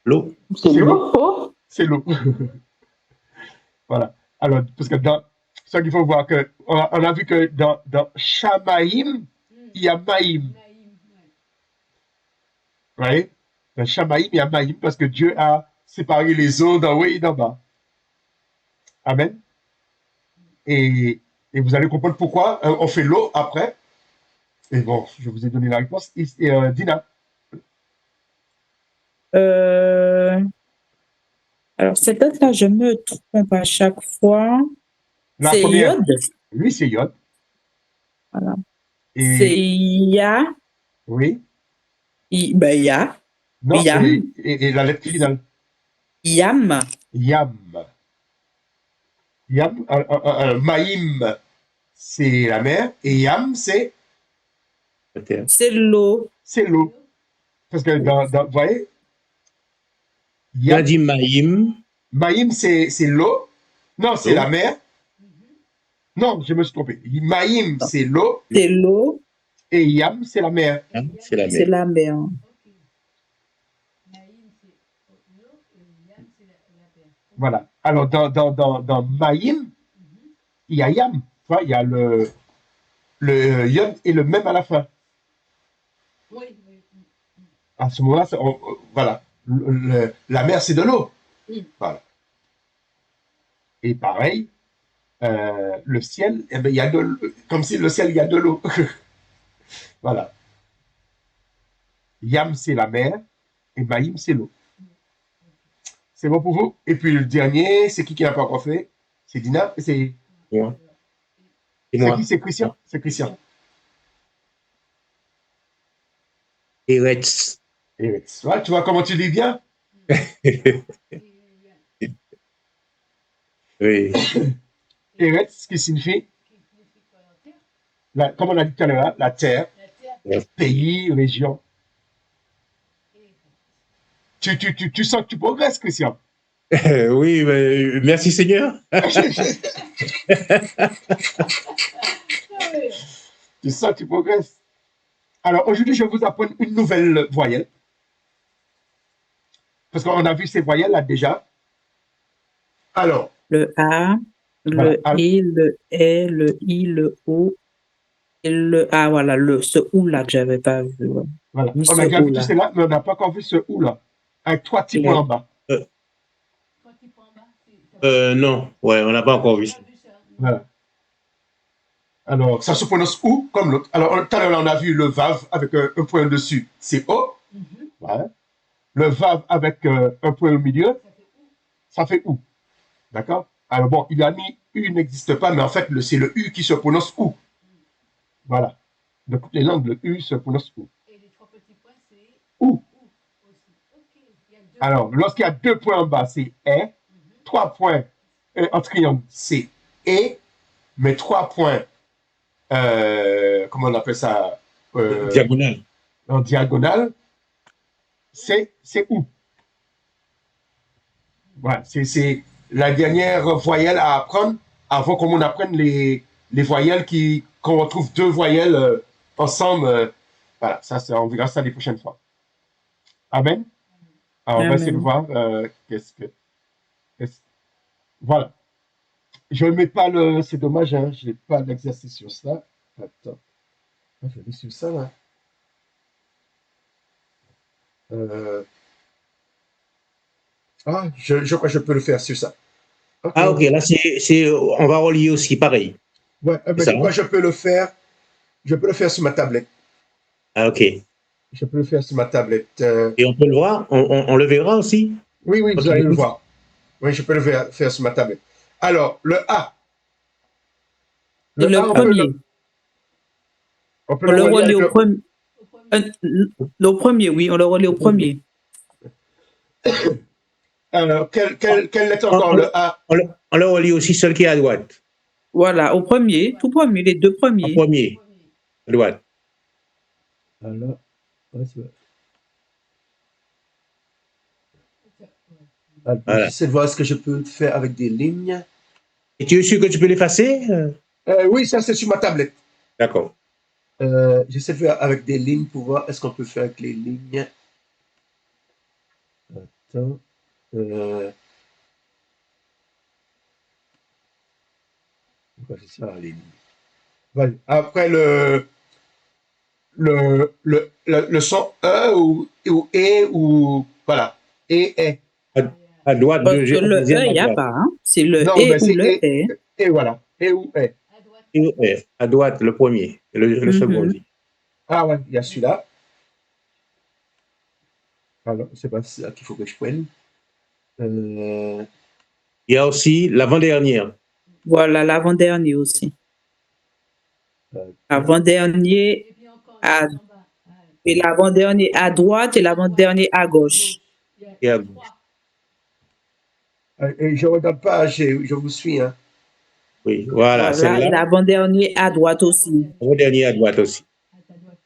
L'eau. C'est C'est l'eau. Oh. C'est l'eau. Voilà. Alors, parce que dans ça qu'il faut voir que on a vu que dans Shamaïm, il y a Maïm. Oui. Dans Shamaïm, il y a Maïm parce que Dieu a séparé les eaux d'en haut et d'en bas. Amen. Et vous allez comprendre pourquoi on fait l'eau après. Et bon, je vous ai donné la réponse. Dina. Alors, cette date-là, je me trompe à chaque fois. La C'est première. Yod. Oui, c'est Yod. Voilà. Et C'est Ya, oui. Ben, ya. Non, Yam. et la lettre finale. Yam. Yam. Yam, Maïm, c'est la mer, et Yam, c'est C'est l'eau. l'eau. Parce que vous voyez, Tu as Yam, dit Maïm. Maïm, c'est l'eau. Non, c'est L'eau. la mer. Non, je me suis trompé. Maïm, c'est l'eau, C'est l'eau. et Yam, c'est la mer. Hein, c'est la C'est mer. la mer. Ok. Naïm, c'est l'eau et Yam, c'est la mer. Voilà. Alors, dans Maïm, il y a Yam. Tu vois, il y a le Yod et le même à la fin. Oui. À ce moment-là, voilà. La mer, c'est de l'eau. Voilà. Et pareil, le ciel, eh ben, il y a comme si le ciel, il y a de l'eau. Voilà. Yam, c'est la mer, et Maïm, c'est l'eau. C'est bon pour vous? Et puis le dernier, c'est qui n'a pas encore fait? C'est Dina? C'est Moi. Et moi. qui? C'est Christian? C'est Christian. Eretz. Eretz. Ouais, tu vois comment tu dis bien? Oui. Eretz, qui signifie, comme on a dit tout à l'heure, la terre, pays, région. Tu sens que tu progresses, Christian? Oui, mais merci Seigneur. Tu sens que tu progresses. Alors, aujourd'hui, je vais vous apprendre une nouvelle voyelle. Parce qu'on a vu ces voyelles-là déjà. Alors. Le A, le Voilà. I, le E, le I, le O. Et le A, voilà, ce OU-là que j'avais pas vu. Ouais. Voilà. Vu On a ce déjà vu OU-là. tout cela, mais on n'a pas encore vu ce OU-là. Avec 3 petits points en bas. Non, ouais, on n'a pas encore vu ça. Voilà. Alors, ça se prononce OU comme l'autre. Alors, tout à l'heure, on a vu le VAV avec un point dessus, c'est O. Voilà. Le VAV avec un point au milieu, ça fait OU. D'accord? Alors, bon, il a mis U n'existe pas, mais en fait, c'est le U qui se prononce OU. Voilà. De toutes les langues, le U se prononce OU. Et les 3 petits points, c'est OU. Aussi. Okay. Alors, lorsqu'il y a 2 points en bas, c'est E. 3 points en triangle, c'est E. Mais 3 points, comment on appelle ça? Diagonale. En diagonale, c'est OU. Voilà, c'est la dernière voyelle à apprendre avant qu'on apprenne les voyelles qu'on retrouve 2 voyelles ensemble. Voilà, ça, on verra ça les prochaines fois. Amen. Alors, on va essayer de voir voilà. Je ne mets pas c'est dommage, hein, je n'ai pas l'exercice sur ça. Attends. Je vais sur ça, là. Je crois que je peux le faire sur ça. Okay. Ah, ok, là, on va relier aussi pareil. Ouais, mais je crois que je peux le faire. Je peux le faire sur ma tablette. Ah, ok. Je peux le faire sur ma tablette. Et on peut le voir? On le verra aussi? Oui, vous allez le voir. Oui, je peux le faire sur ma tablette. Alors, le A. Le premier. On peut le relier au premier. Le premier, oui, on le relie au premier. Alors, quelle lettre encore, le A? On le relie aussi celui qui est à droite. Voilà, au premier, tout premier, les 2 premiers. Au premier, à droite. Alors, voilà. J'essaie de voir ce que je peux faire avec des lignes. Et tu es sûr que tu peux l'effacer? Oui, ça c'est sur ma tablette. D'accord. J'essaie de faire avec des lignes pour voir est-ce qu'on peut faire avec les lignes. Attends. On va faire ça en ligne. Voilà. Après le son E ou E ou voilà. E. À droite, le E, il n'y a pas. Hein? C'est le non, E ou le E. Et voilà. E ou E. Et à droite, le premier. Le second aussi. Ah ouais, il y a celui-là. Alors, c'est pas ça qu'il faut que je prenne. Il y a aussi l'avant-dernière. Voilà, l'avant-dernier aussi. Avant-dernier, Et l'avant-dernier à droite et l'avant-dernier à gauche. Et à gauche. Et je regarde pas, je vous suis. Hein. Oui, voilà, Voilà, et celle-là. l'avant-dernier à droite aussi. L'avant-dernier à droite aussi. À ta droite.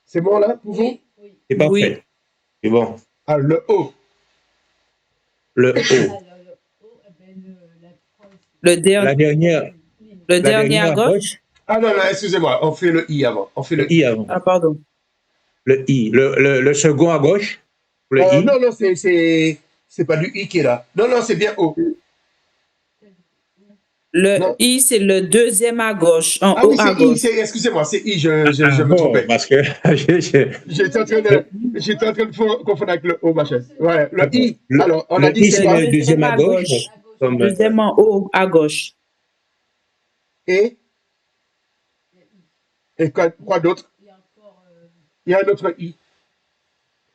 C'est bon là pour vous? Oui, oui. C'est Oui. parfait. C'est bon. Ah, le haut. Le haut. Alors, le haut, eh ben, la troisième. Le dernier, La dernière, le la dernier à dernière à gauche. Ah non, non, excusez-moi, on fait le I avant. On fait le le I avant. Ah, pardon. Le I. Le second à gauche. Le I. Non, non, c'est pas du I qui est là. Non, non, c'est bien O. Le Non. I, c'est le deuxième à gauche, en Ah haut oui, à c'est I, gauche. excusez-moi, c'est I, je me bon, trompais. parce que J'étais en train de confondre avec le O, machin. Ouais, le I. Alors, on a le dit I, c'est c'est quoi? le deuxième à gauche. Comme, Deuxième en haut à gauche. Et quoi d'autre? Il y a encore. Il y a un autre I.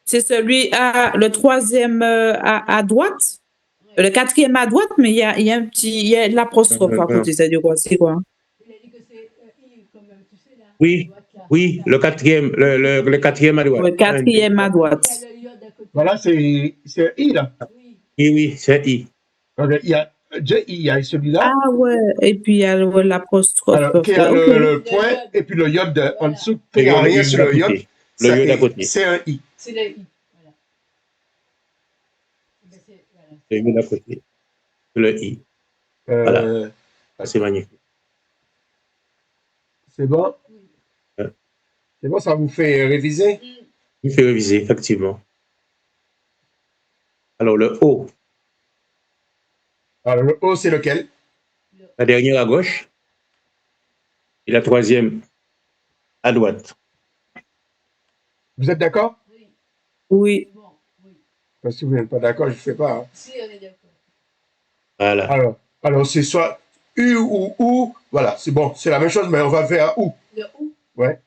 C'est celui le troisième à droite. Le quatrième à droite, mais il y a un petit, il y a l'apostrophe à côté. C'est quoi? C'est quoi? Il a dit que c'est I, comme tu sais là. oui, À droite, là. oui, le quatrième, le quatrième à droite. Le quatrième à droite. Il y a le iode à côté. Voilà, c'est I là. Oui. Oui, oui, c'est I. Donc, il y a deux I, il y a celui-là. Ah ouais, et puis il y a l'apostrophe. Alors, qui a Ok. le point et puis le iode en dessous. Quand il n'y a rien sur le iode, Le iode à côté. c'est un I. C'est le I. Voilà. Ben, voilà. Le iode à côté. Le I. Voilà. C'est magnifique. C'est bon? Ouais. C'est bon, ça vous fait réviser? Il fait réviser, effectivement. Alors, le O, Alors, le O, c'est lequel? la dernière à gauche. Et la troisième à droite. Vous êtes d'accord? Oui. Bon, oui. Parce que si vous n'êtes pas d'accord, je ne fais pas. Hein. Si, on est d'accord. Voilà. Alors c'est soit U ou OU. Voilà, c'est bon, c'est la même chose, mais on va faire OU. Le OU? Ouais.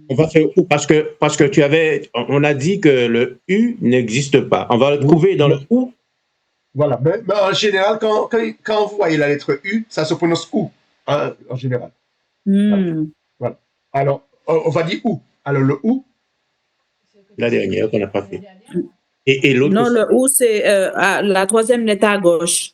On va faire OU parce que on a dit que le U n'existe pas. On va le trouver dans le OU. Voilà, mais en général, quand vous voyez la lettre U, ça se prononce OU, hein, en général. Voilà. Alors, on va dire OU. Alors, le OU. La dernière qu'on n'a pas fait. Et l'autre. Non, le OU, c'est la troisième lettre à gauche.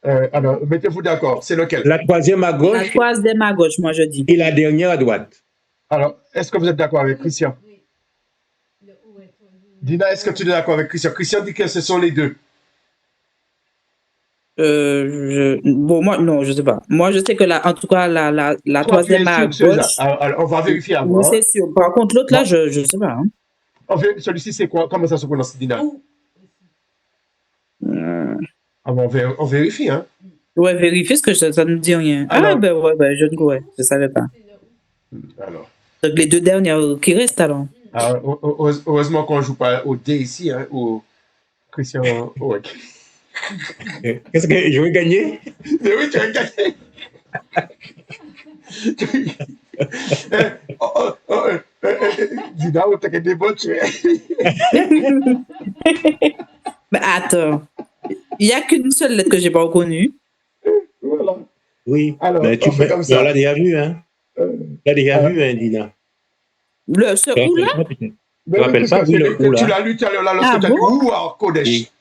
Alors, mettez-vous d'accord, c'est lequel? La troisième à La gauche troisième à gauche, moi je dis. et la dernière à droite. Alors, est-ce que vous êtes d'accord avec Christian? Oui. Le OU est. Dina, est-ce que tu es d'accord avec Christian? Christian dit que ce sont les deux. Bon, moi, non, je sais pas. Moi, je sais que en tout cas, la Toi, troisième tu es à sûr que c'est ça. gauche. Alors, on va vérifier avant. Oui, Hein. c'est sûr. Par contre, l'autre là, je sais pas. Hein. Celui-ci, c'est quoi? Comment ça se prononce, Dina? Ah bon, on vérifie, hein? Ouais, vérifier ce que ça ne me dit rien. Alors, ben ouais, je ne ouais, je savais pas. Alors, Donc les deux dernières qui restent alors. heureusement qu'on ne joue pas au D ici, hein, au Christian. Ouais. Qu'est-ce que je vais gagner? Mais oui, tu as gagné. Dina, on t'a gagné bon, tu es. Mais attends, il n'y a qu'une seule lettre que j'ai pas reconnue. Voilà. Oui, Alors, mais on fait comme ça. on l'a déjà vu, hein? On l'a déjà vu, hein, Dina. Ce ou là? Tu te rappelles pas? Oui, le ou là. Tu l'as lu tout à l'heure, là, lorsque Ah tu as dit bon? ou à Kodesh. Oui.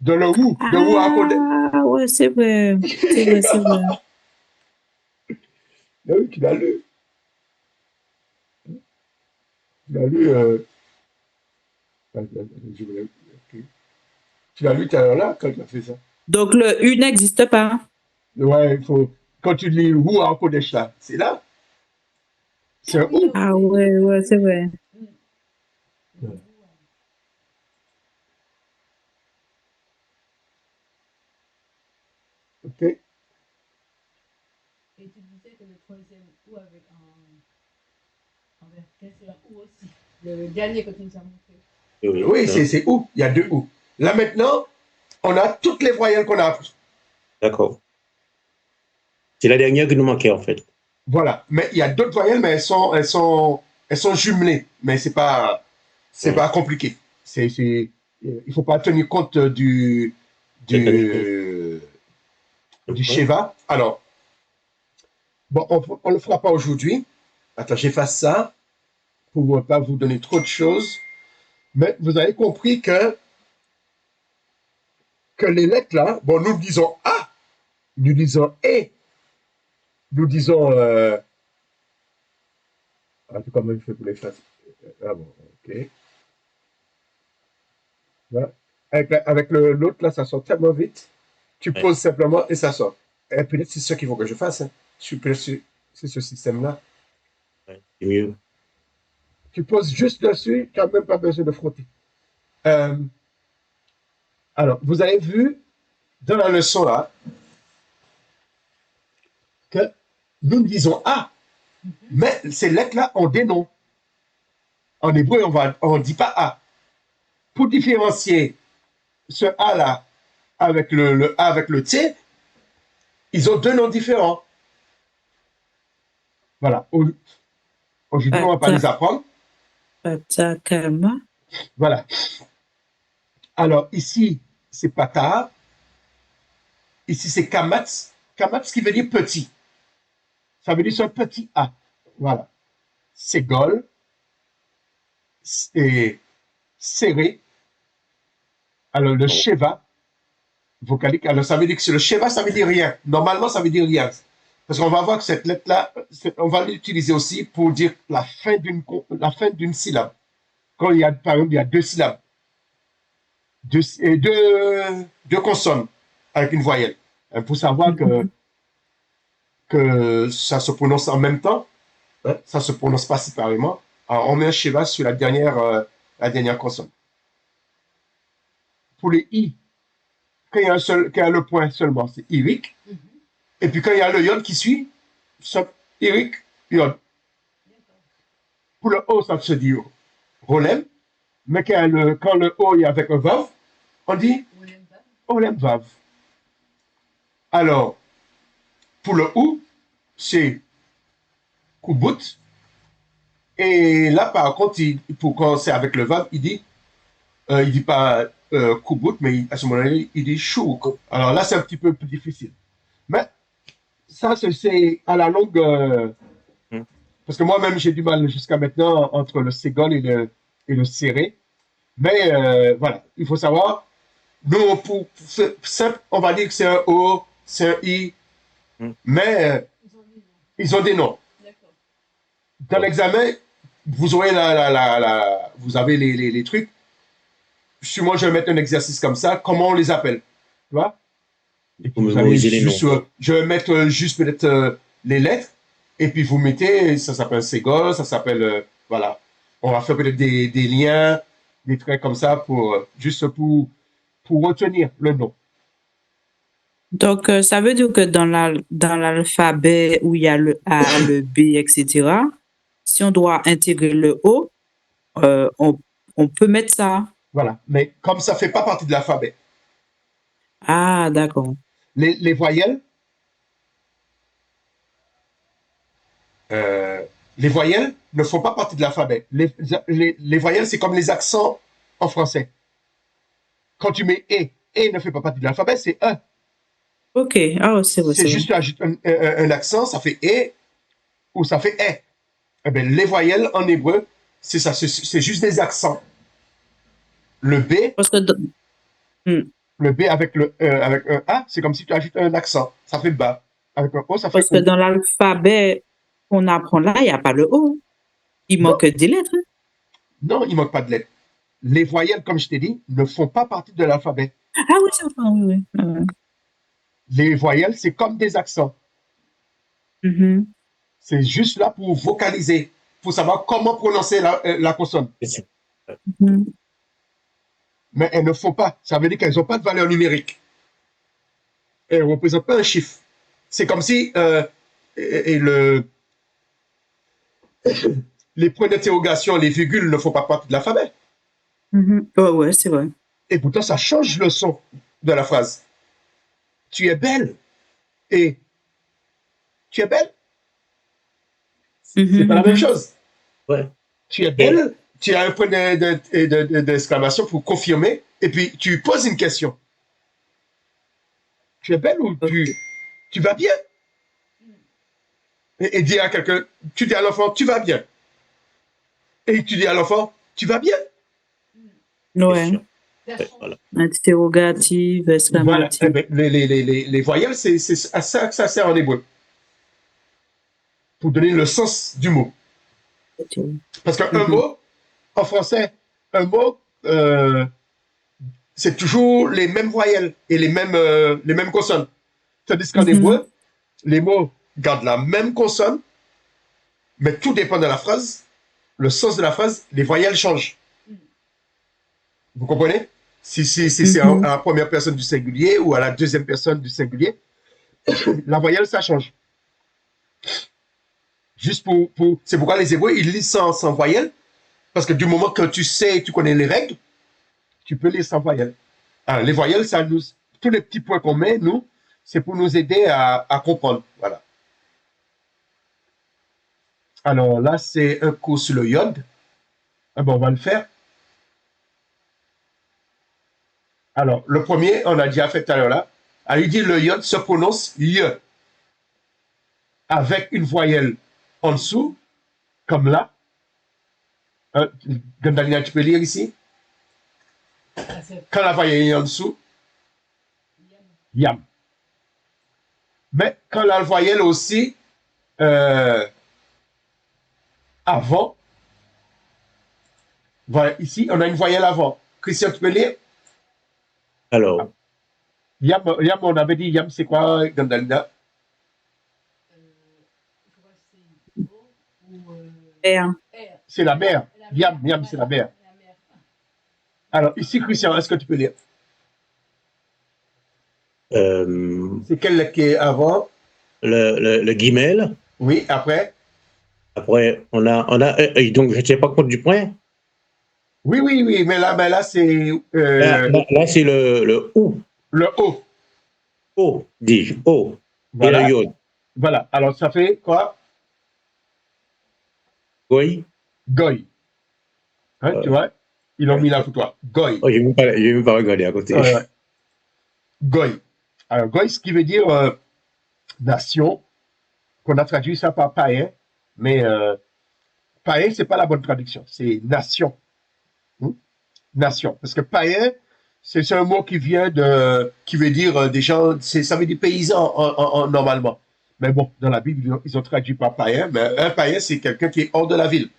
De le ou, de ou à Kodesh. Ah ouais, c'est vrai. C'est vrai, c'est vrai. Oui, tu l'as lu. Tu l'as lu. Tu l'as lu tout à l'heure, là, quand tu as fait ça. Donc le U n'existe pas. Ouais, il faut. Quand tu lis ou à Kodesh, là, c'est là. C'est un ou. Ah ouais, c'est vrai. Ok. Et tu disais que le troisième OU avec en verticale, c'est un OU aussi. Le dernier que tu nous as montré. Oui, c'est ou. Il y a deux ou. Là, maintenant, on a toutes les voyelles qu'on a apprises. D'accord. C'est la dernière qui nous manquait, en fait. Voilà. Mais il y a d'autres voyelles, mais elles sont jumelées. Mais c'est pas compliqué. Il faut pas tenir compte du Sheva. Alors, bon, on le fera pas aujourd'hui. Attends, j'efface ça pour ne pas vous donner trop de choses. Mais vous avez compris que les lettres là, bon, nous disons A, nous disons E, nous disons. Attends, comment il fait pour les faire? Ah bon, ok. Voilà. Avec l'autre là, ça sort tellement vite. Tu poses simplement et ça sort. Et peut-être c'est ce qu'il faut que je fasse. Hein. C'est ce système-là. C'est mieux. Tu poses juste dessus, tu n'as même pas besoin de frotter. Alors, vous avez vu dans la leçon là que nous disons A, mais ces lettres-là ont des noms. En hébreu, on ne dit pas A. Pour différencier ce A-là avec le A avec le T, ils ont deux noms différents. Voilà. Aujourd'hui, on ne va pas les apprendre. Kalma. Voilà. Alors, ici, c'est Pata. Ici, c'est Kamatz. Kamatz qui veut dire petit. Ça veut dire c'est un petit A. Voilà. Ségol. Et serré. Alors, le Sheva, vocalique. Alors, ça veut dire que le Sheva, ça veut dire rien. Normalement, ça veut dire rien. Parce qu'on va voir que cette lettre-là, on va l'utiliser aussi pour dire la fin d'une syllabe. Quand il y a, par exemple, il y a deux syllabes, deux consonnes avec une voyelle. Pour savoir que ça se prononce en même temps, hein, ça se prononce pas séparément. Alors, on met un Sheva sur la dernière consonne. Pour les I, quand il y a le point seulement, c'est Irik. Et puis quand il y a le Yod qui suit, c'est Irik, Yod. Pour le O, ça se dit Rolem. Mais quand le O est avec un Vav, on dit Olem Vav. Alors, pour le OU, c'est Kubut. Et là, par contre, quand c'est avec le Vav, il dit pas Kubut, mais à ce moment-là, il dit Chouk. Alors là, c'est un petit peu plus difficile. Mais ça, c'est à la longue. Parce que moi-même, j'ai du mal jusqu'à maintenant entre le Ségol et le Serré. Mais voilà, il faut savoir, nous, pour simple, on va dire que c'est un O, c'est un I, mais ils ont des noms. Dans l'examen, vous aurez vous avez les trucs. Si moi, je vais mettre un exercice comme ça, comment on les appelle? Tu vois? Je vais mettre juste peut-être les lettres, et puis vous mettez, ça s'appelle Ségol, ça s'appelle, voilà. On va faire peut-être des liens, des traits comme ça, juste pour retenir le nom. Donc, ça veut dire que dans l'alphabet où il y a le A, le B, etc., si on doit intégrer le O, on peut mettre ça. Voilà. Mais comme ça ne fait pas partie de l'alphabet. Ah, d'accord. Les voyelles, ne font pas partie de l'alphabet. Les voyelles, c'est comme les accents en français. Quand tu mets E ne fait pas partie de l'alphabet, c'est E. Ok, ah, c'est vrai. C'est juste tu ajoutes un accent, ça fait E ou ça fait E. Eh bien, les voyelles en hébreu, c'est ça, c'est juste des accents. Le B, parce que le B avec un A, c'est comme si tu ajoutes un accent. Ça fait bas. Avec un O, ça fait parce que dans l'alphabet qu'on apprend là, il n'y a pas le O. Il manque des lettres. Non, il ne manque pas de lettres. Les voyelles, comme je t'ai dit, ne font pas partie de l'alphabet. Ah oui, c'est vrai, oui. Les voyelles, c'est comme des accents. C'est juste là pour vocaliser, pour savoir comment prononcer la consonne. Mais elles ne font pas. Ça veut dire qu'elles n'ont pas de valeur numérique. Elles ne représentent pas un chiffre. C'est comme si les points d'interrogation, les virgules ne font pas partie de l'alphabet. Oh, ouais, c'est vrai. Et pourtant, ça change le son de la phrase. Tu es belle. Et tu es belle. C'est pas la même chose. Ouais. Tu es belle, tu as un point d'exclamation pour confirmer, et puis tu poses une question. Tu es belle ou tu vas bien? et dis à quelqu'un, tu dis à l'enfant, tu vas bien. Et tu dis à l'enfant, tu vas bien. Ouais. Voilà. Interrogative, Voilà. exclamative. Eh ben, les voyelles, c'est à ça que ça sert en hébreu. Pour donner le sens du mot. Parce qu'un mot, en français, un mot, c'est toujours les mêmes voyelles et les mêmes consonnes. Tandis qu'en hébreu, les mots gardent la même consonne, mais tout dépend de la phrase, le sens de la phrase, les voyelles changent. Vous comprenez? Si c'est à la première personne du singulier ou à la deuxième personne du singulier, la voyelle, ça change. Juste c'est pourquoi les Hébreux, ils lisent sans voyelle, parce que du moment que tu sais, tu connais les règles, tu peux lire sans voyelle. Alors, les voyelles, tous les petits points qu'on met, nous, c'est pour nous aider à comprendre. Voilà. Alors là, c'est un cours sur le iode. Ah ben, on va le faire. Alors, le premier, on a déjà fait tout à l'heure là. Alors, il dit le iode se prononce ye avec une voyelle en dessous, comme là. Gandalina, tu peux lire ici? Quand la voyelle est en dessous, yam. Mais quand la voyelle aussi avant, voilà, ici, on a une voyelle avant. Christian, tu peux lire? Alors, Yam, on avait dit yam, c'est quoi, Gandalina? R. C'est la mer. Yam, c'est la mer. Alors, ici, Christian, est-ce que tu peux lire? C'est quel qui est avant? Le guimel. Oui, après? Après, on a donc je ne tiens pas compte du point. Oui, mais là c'est... Là, c'est le ou. Le O. O, dis-je. O. Voilà. Et le yod. Voilà. Alors, ça fait quoi? Goy. Goy. Hein, tu vois? Ils l'ont mis là pour toi. Goy. Oh, je n'ai même pas regardé à côté. Ouais. Goy. Alors, Goy, ce qui veut dire nation, qu'on a traduit ça par païen, mais païen, c'est pas la bonne traduction. C'est nation. Nation. Parce que païen, c'est un mot qui veut dire des gens, ça veut dire paysan normalement. Mais bon, dans la Bible, ils ont traduit par païen, mais un païen, c'est quelqu'un qui est hors de la ville.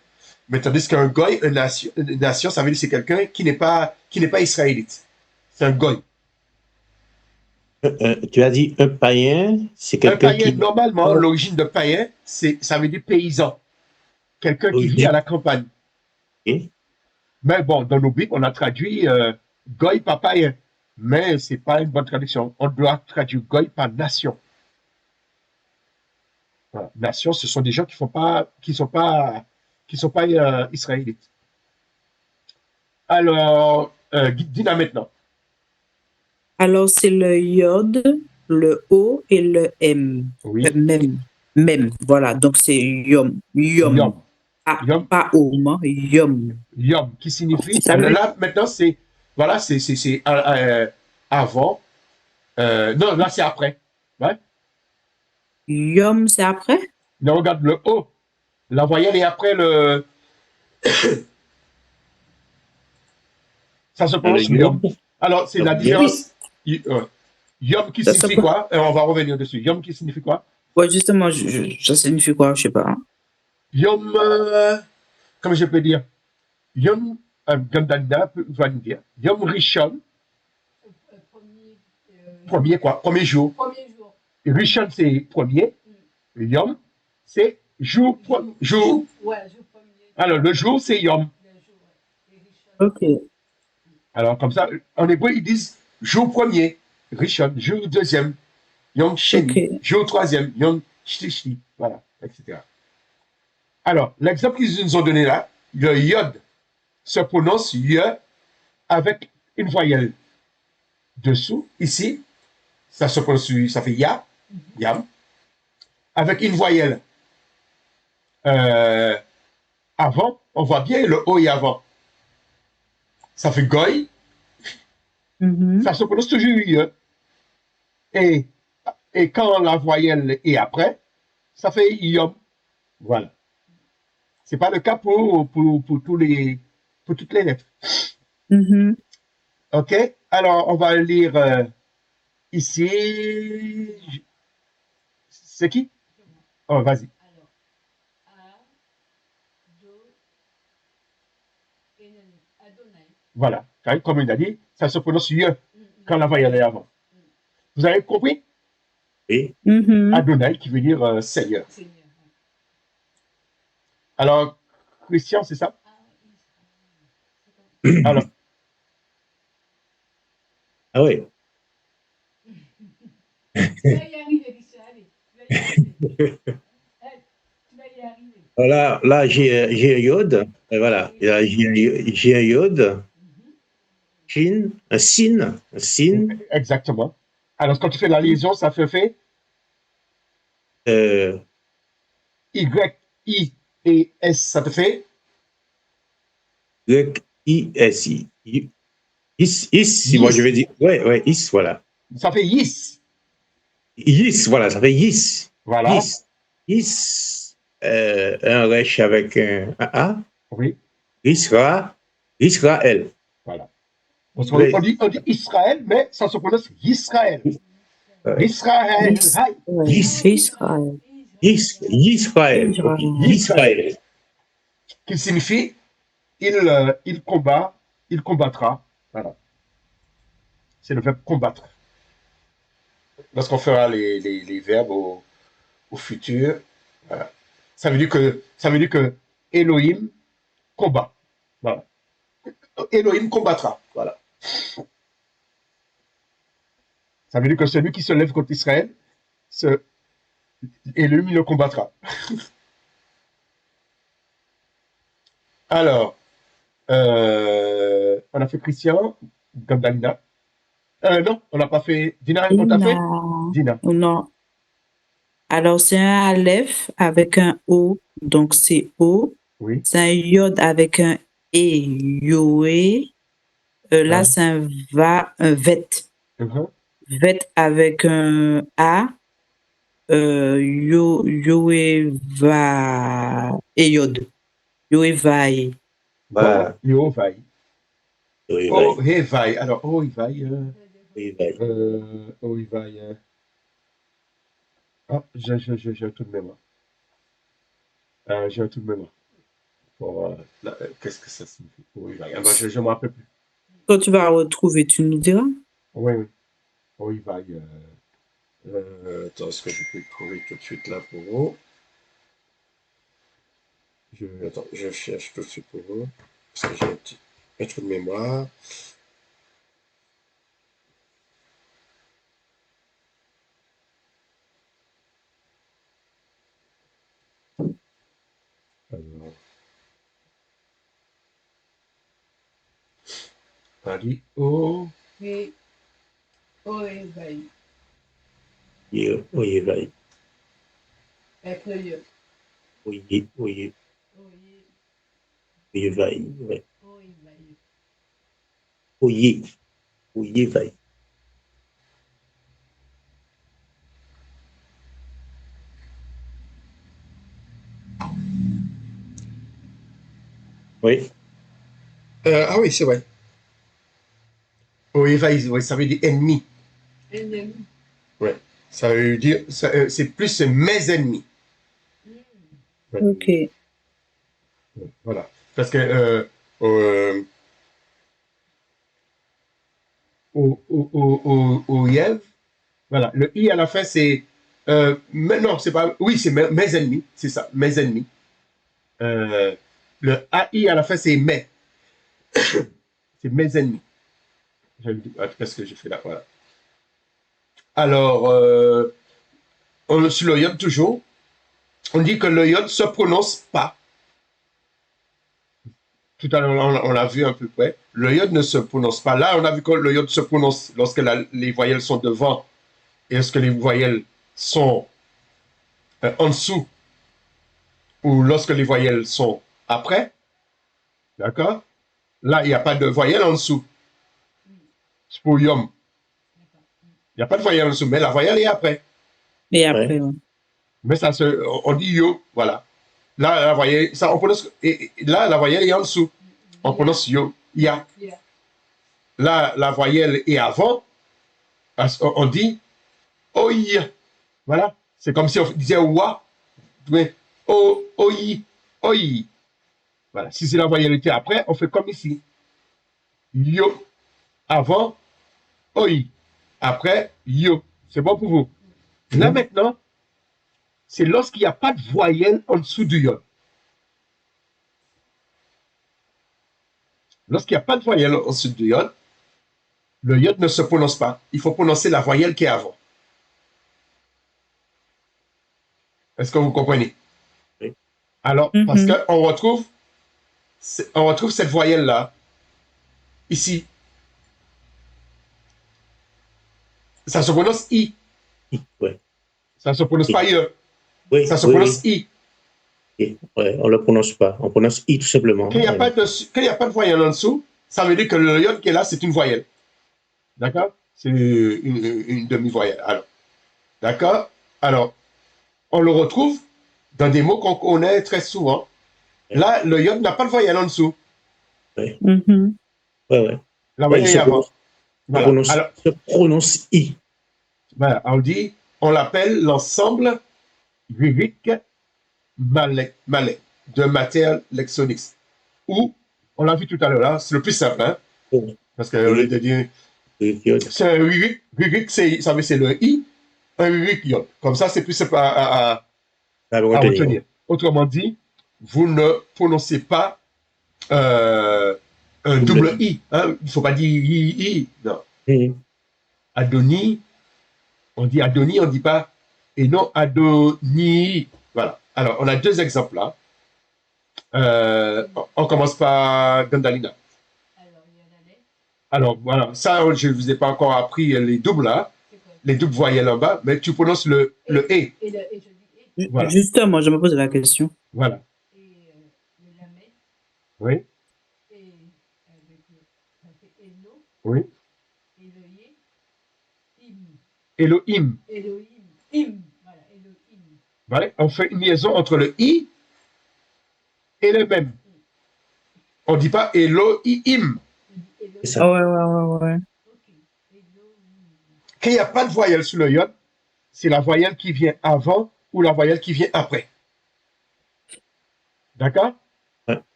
Mais tandis qu'un goy, une nation, ça veut dire c'est quelqu'un qui n'est pas israélite. C'est un goy. Tu as dit un païen, c'est quelqu'un Un païen, normalement, l'origine de païen, ça veut dire paysan. Quelqu'un qui vit à la campagne. Okay. Mais bon, dans nos Bibles, on a traduit goy par païen. Mais ce n'est pas une bonne traduction. On doit traduire goy par nation. Voilà. Nation, ce sont des gens qui sont pas israélites. Alors, dis-la maintenant. Alors, c'est le yod, le O et le M. Oui. Même. Voilà. Donc, c'est yom. Yom. Yom. Pas om, yom. Yom, qui signifie. Alors là, maintenant, c'est. Voilà, c'est avant. Non, là, c'est après. Ouais. Yom, c'est après? Non, regarde le O. La voyelle est après le. Ça se prononce yom. Alors, c'est la différence. Yom qui signifie quoi? On va revenir dessus. Yom qui signifie quoi? Ouais, justement, ça signifie quoi? Je sais pas. Yom, comment je peux dire? Yom, Gandalda va nous dire. Yom Rishon. Premier quoi? Premier jour. Rishon, c'est premier. Yom, c'est jour. Ouais, jour premier. Alors, le jour, c'est Yom. Ok. Alors, comme ça, en hébreu, ils disent jour premier, Rishon, jour deuxième, Yom Sheni, jour troisième, Yom Shlishi, voilà, etc. Alors, l'exemple qu'ils nous ont donné là, le yod se prononce ye avec une voyelle dessous, ici, ça se prononce, ça fait ya, yam, avec une voyelle avant, on voit bien le O est avant. Ça fait goy. Ça se prononce toujours ye. Et quand la voyelle est après, ça fait yom. Voilà. C'est pas le cas pour toutes les lettres. Mhm. OK? Alors, on va lire ici. C'est qui? Oh, vas-y. Alors, A, Do, Enani, Adonai. Voilà. Comme il a dit, ça se prononce yeux quand la voyelle est avant. Vous avez compris? Oui. Mhm. Adonai qui veut dire Seigneur. Seigneur. Alors, Christian, c'est ça? Alors, Ah oui. Tu vas y arriver, Richard, allez. Tu vas y arriver. Tu vas y arriver. Là, j'ai un iode. Et voilà. Et là, j'ai un iode. Shin, un sin. Un sin. exactement. Alors, quand tu fais la liaison, ça fait Y, I et S, ça te fait Y-I-S-I. Is, moi je vais dire. Ouais, is, voilà. ça fait Yis. Yis, voilà, ça fait Yis. Voilà. Yis. Yis. Un resh avec un A. Oui. Israël. Voilà. Parce qu'on dit Israël, mais ça se prononce Yisraël. Ouais. Israël. Israël. Israël. Ok. Israël. Qui signifie il combat, il combattra. Voilà. C'est le verbe combattre. Lorsqu'on fera les verbes au futur, voilà. Ça veut dire que Elohim combat. Voilà. Elohim combattra. Voilà. Ça veut dire que celui qui se lève contre Israël, Elohim le combattra. Alors, on a fait Christian, Gandalina. Non, on n'a pas fait. Dina, on t'a fait? Dina. Non. Alors, c'est un Aleph avec un O, donc c'est O. Oui. C'est un Yod avec un E, Yoé. Là, c'est un Vet. Vet avec un A. Yoé va et Yod. Yoé vaille. Voilà. Yovaï. Yovaï. Oh, Hevaï. Alors, oh, Ivaï. Oh, Ivaï. Ah, j'ai un tout de mémoire. J'ai un tout de mémoire. Qu'est-ce que ça signifie? Oh, Ivaï. Ah, ben, je ne me rappelle plus. Quand tu vas retrouver, tu nous diras. Oui. Oh, Ivaï. Attends, est-ce que je peux le trouver tout de suite là pour vous? Attends, je cherche tout de suite pour vous. Parce que j'ai un trou de mémoire. Alors. Ali, oh. Oui. Oévaï. Oyevaï. Avec le lieu. Oyevaï. Ouais. Oyevaï. Oui. Ah oui, c'est vrai. Oyevaï, ouais, ça veut dire ennemi. Ennemi. Ouais. Ça veut dire, c'est plus mes ennemis. Ouais. Ok. Voilà. Parce que au Yev, voilà, le I à la fin, c'est. Mais non, c'est pas. Oui, c'est mes ennemis, c'est ça, mes ennemis. Le AI à la fin, c'est mes. C'est mes ennemis. Qu'est-ce que j'ai fait là? Voilà. Alors, sur le yod toujours, on dit que le yod ne se prononce pas. Tout à l'heure, on l'a vu à peu près. Le yod ne se prononce pas. Là, on a vu que le yod se prononce lorsque les voyelles sont devant et lorsque les voyelles sont en dessous ou lorsque les voyelles sont après. D'accord? Là, il n'y a pas de voyelle en dessous. C'est pour yom. Il n'y a pas de voyelle en dessous, mais la voyelle est après. Et après, ouais. Mais ça on dit yo, voilà. Là, la voyelle, ça, on prononce, et là, la voyelle est en dessous. On prononce yo, ya. Là, la voyelle est avant, on dit oi. Voilà. C'est comme si on disait wa, mais oi, oi. Voilà. Si c'est la voyelle était après, on fait comme ici. Yo, avant, oi. Après, yo. C'est bon pour vous. Là, maintenant, c'est lorsqu'il n'y a pas de voyelle en dessous du yod. Lorsqu'il n'y a pas de voyelle en dessous du yod, le yod ne se prononce pas. Il faut prononcer la voyelle qui est avant. Est-ce que vous comprenez? Oui. Alors, parce qu'on retrouve cette voyelle-là, ici. Ça se prononce I. Ouais. Ça ne se prononce pas I. Oui, ça se prononce I. Ouais, on ne le prononce pas. On prononce I tout simplement. Quand il n'y a pas de voyelle en dessous, ça veut dire que le yod qui est là, c'est une voyelle. D'accord? C'est une demi-voyelle. Alors, d'accord? Alors, on le retrouve dans des mots qu'on connaît très souvent. Là, le yod n'a pas de voyelle en dessous. Oui. Ouais. La voyelle est avant. Voilà. Alors, se prononce I. Voilà. On l'appelle l'ensemble lyrique malais de matière lexonix. Ou, on l'a vu tout à l'heure, là, c'est le plus simple, hein? Parce que c'est un lyrique, c'est le I, un lyrique yod. Comme ça, c'est plus simple à retenir. Autrement dit, vous ne prononcez pas un double I. Hein? Il ne faut pas dire I. Non. Adoni, on dit Adoni, on ne dit pas et non Adoni. Voilà. Alors, on a deux exemples là. On commence par Gandalina. Alors, voilà. Ça, je ne vous ai pas encore appris les doubles là. Les doubles voyelles en bas, mais tu prononces le E. Et je dis E. Voilà. Justement, je me pose la question. Voilà. Et le lamet. Oui. Et avec ça fait Eno. Oui. Eloye. Im. Elohim. Elohim. Im. Voilà, Elohim. Voilà. On fait une liaison entre le I et le même. On ne dit pas Elohim. Ah ouais. Quand il n'y a pas de voyelle sous le yod, c'est la voyelle qui vient avant ou la voyelle qui vient après. D'accord?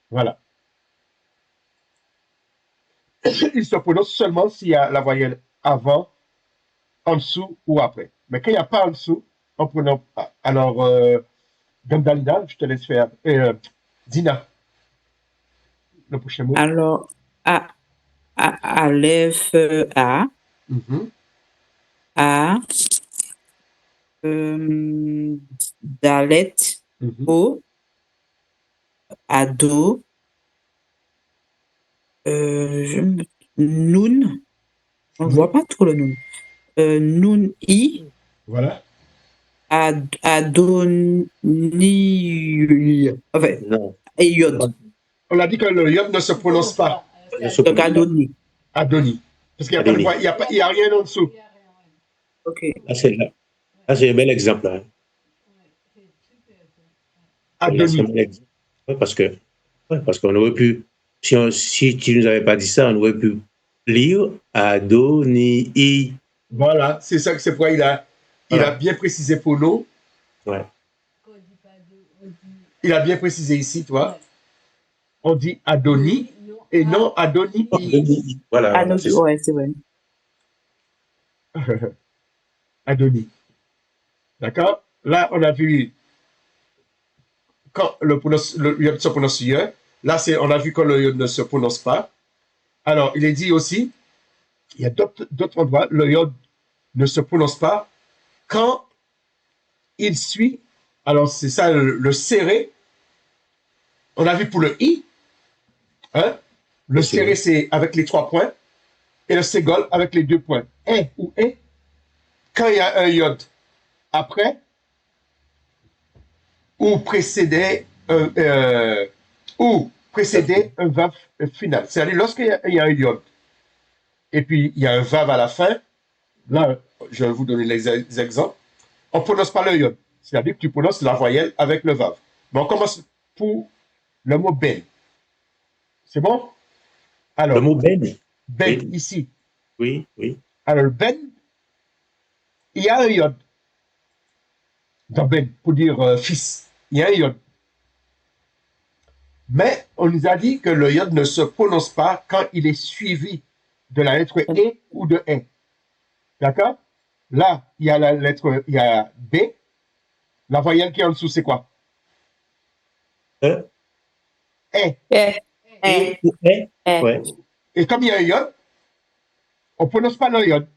Voilà. Il se prononce seulement s'il y a la voyelle avant, en dessous ou après. Mais quand il n'y a pas en dessous, on prononce pas. Alors, Gandalina, je te laisse faire. Dina, le prochain mot. Alors, Aleph A. A. Dalet O. Ado. Noun. On ne voit pas trop le Noun. Noun I. Voilà. Adoni. Enfin, et Yod. On a dit que le yod ne se prononce pas. Donc Adoni. Adoni. Parce qu'il n'y a rien en dessous. Ok. Là, c'est un bel exemple. Hein. Adoni. Parce qu'on aurait pu, si tu ne nous avais pas dit ça, on aurait pu lire Adoni. Voilà, c'est ça que c'est pourquoi il a bien précisé pour nous. Ouais. Il a bien précisé ici, toi. On dit Adoni et non Adoni. Voilà. Adoni, ouais, c'est vrai. Adoni. D'accord? Là, on a vu quand le yod se prononce yod. Là, on a vu quand le yod ne se prononce pas. Alors, il est dit aussi, il y a d'autres endroits, le yod ne se prononce pas quand il suit. Alors, c'est ça, le serré. On a vu pour le I. Hein? Le serré, c'est avec les 3 points. Et le ségol avec les 2 points. Ou et. Quand il y a un yod après, ou précédé un vav final. C'est-à-dire, lorsqu'il y a un yod, et puis il y a un vav à la fin, là, je vais vous donner les exemples. on ne prononce pas le yod. C'est-à-dire que tu prononces la voyelle avec le vav. Mais on commence pour le mot ben. C'est bon? Le Alors, mot ben. ben, Oui, ici. oui, oui. Alors, ben, il y a un yod dans ben, pour dire fils. Il y a un yod. Mais on nous a dit que le yod ne se prononce pas quand il est suivi de la lettre E ou de E. D'accord? Là, il y a la lettre, il y a B. La voyelle qui est en dessous, c'est quoi? E, E. E ou E. Ouais. Et comme il y a un yod, on ne prononce pas le yod.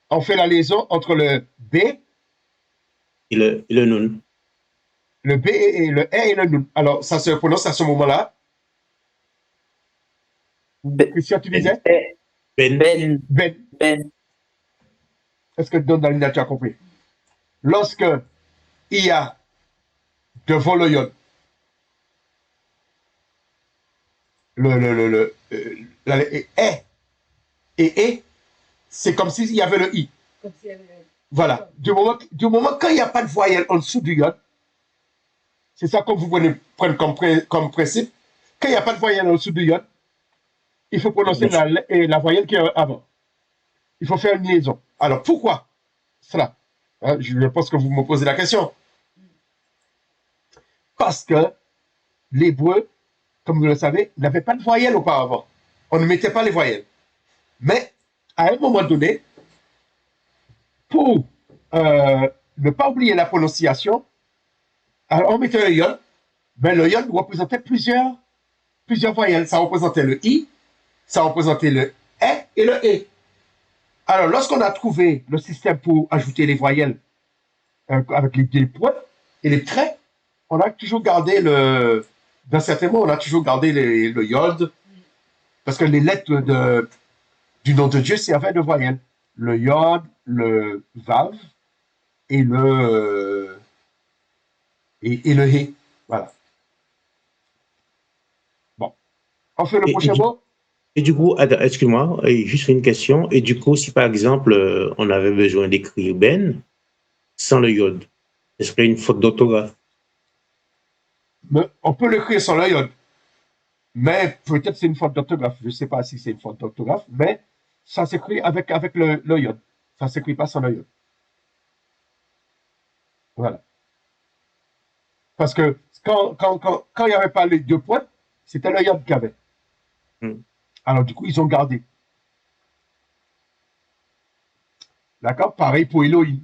On fait la liaison entre le B, Et le nun. le B et le E et le nun. Alors, ça se prononce à ce moment-là. Ben, Christian, tu disais? Ben. ben, Ben. ben. Est-ce que Don Dalina, tu as compris? Lorsque il y a devant le yod, la et c'est comme s'il y avait le i. Comme s'il y avait Voilà. Du moment quand il n'y a pas de voyelle en dessous du yod, c'est ça que vous prenez comme principe. Quand il n'y a pas de voyelle en dessous du yod, il faut prononcer la voyelle qui est avant. Il faut faire une liaison. Alors pourquoi cela? Hein, je pense que vous me posez la question. Parce que l'hébreu, comme vous le savez, n'avait pas de voyelle auparavant. On ne mettait pas les voyelles. Mais à un moment donné, pour ne pas oublier la prononciation, alors on mettait le yod. Mais le yod représentait plusieurs voyelles. Ça représentait le i, ça représentait le e et le e. Alors, lorsqu'on a trouvé le système pour ajouter les voyelles avec les points et les traits, on a toujours gardé dans certains mots, on a toujours gardé le yod, parce que les lettres du nom de Dieu servaient de voyelles. Le yod, le vav et le he. Voilà. Bon. On fait le prochain mot? Et du coup, excuse-moi, juste une question. Et du coup, si par exemple, on avait besoin d'écrire Ben sans le yod, ce serait une faute d'orthographe. On peut l'écrire sans le yod. Mais peut-être c'est une faute d'orthographe. Je ne sais pas si c'est une faute d'orthographe, mais ça s'écrit avec le yod. Ça ne s'écrit pas sans le yod. Voilà. Parce que quand il n'y avait pas les deux points, c'était le yod qu'il y avait. Alors du coup, ils ont gardé. D'accord? Pareil pour Elohim.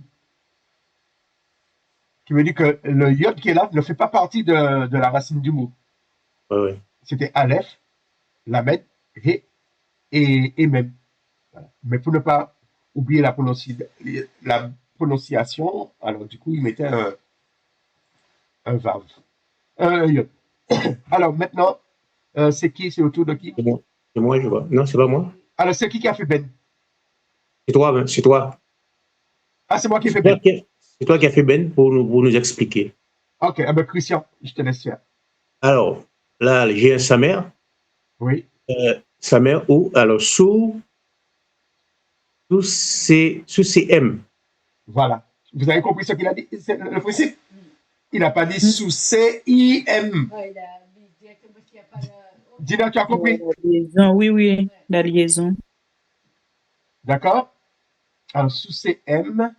Qui veut dire que le yod qui est là ne fait pas partie de la racine du mot. Ouais. C'était Aleph, Lamed, He et Mem. Voilà. Mais pour ne pas oublier la prononciation, alors du coup, ils mettaient un vav. Un yod. Alors maintenant, c'est qui? C'est autour de qui? C'est moi, je vois. Non, c'est pas moi. Alors c'est qui a fait Ben? C'est toi, Ben. C'est toi. Ah, c'est moi qui ai fait Ben. C'est toi qui as fait Ben pour nous expliquer. Ok, ah ben Christian, je te laisse faire. Alors, là, j'ai un Samer. Oui. Samer où? Alors, sous CM. Voilà. Vous avez compris ce qu'il a dit? C'est le principe? Il n'a pas dit sous CIM. Ouais, il a dit directement parce qu'il n'y a pas de... Dina, tu as compris? La liaison, oui, la liaison. D'accord? Alors, sous CM,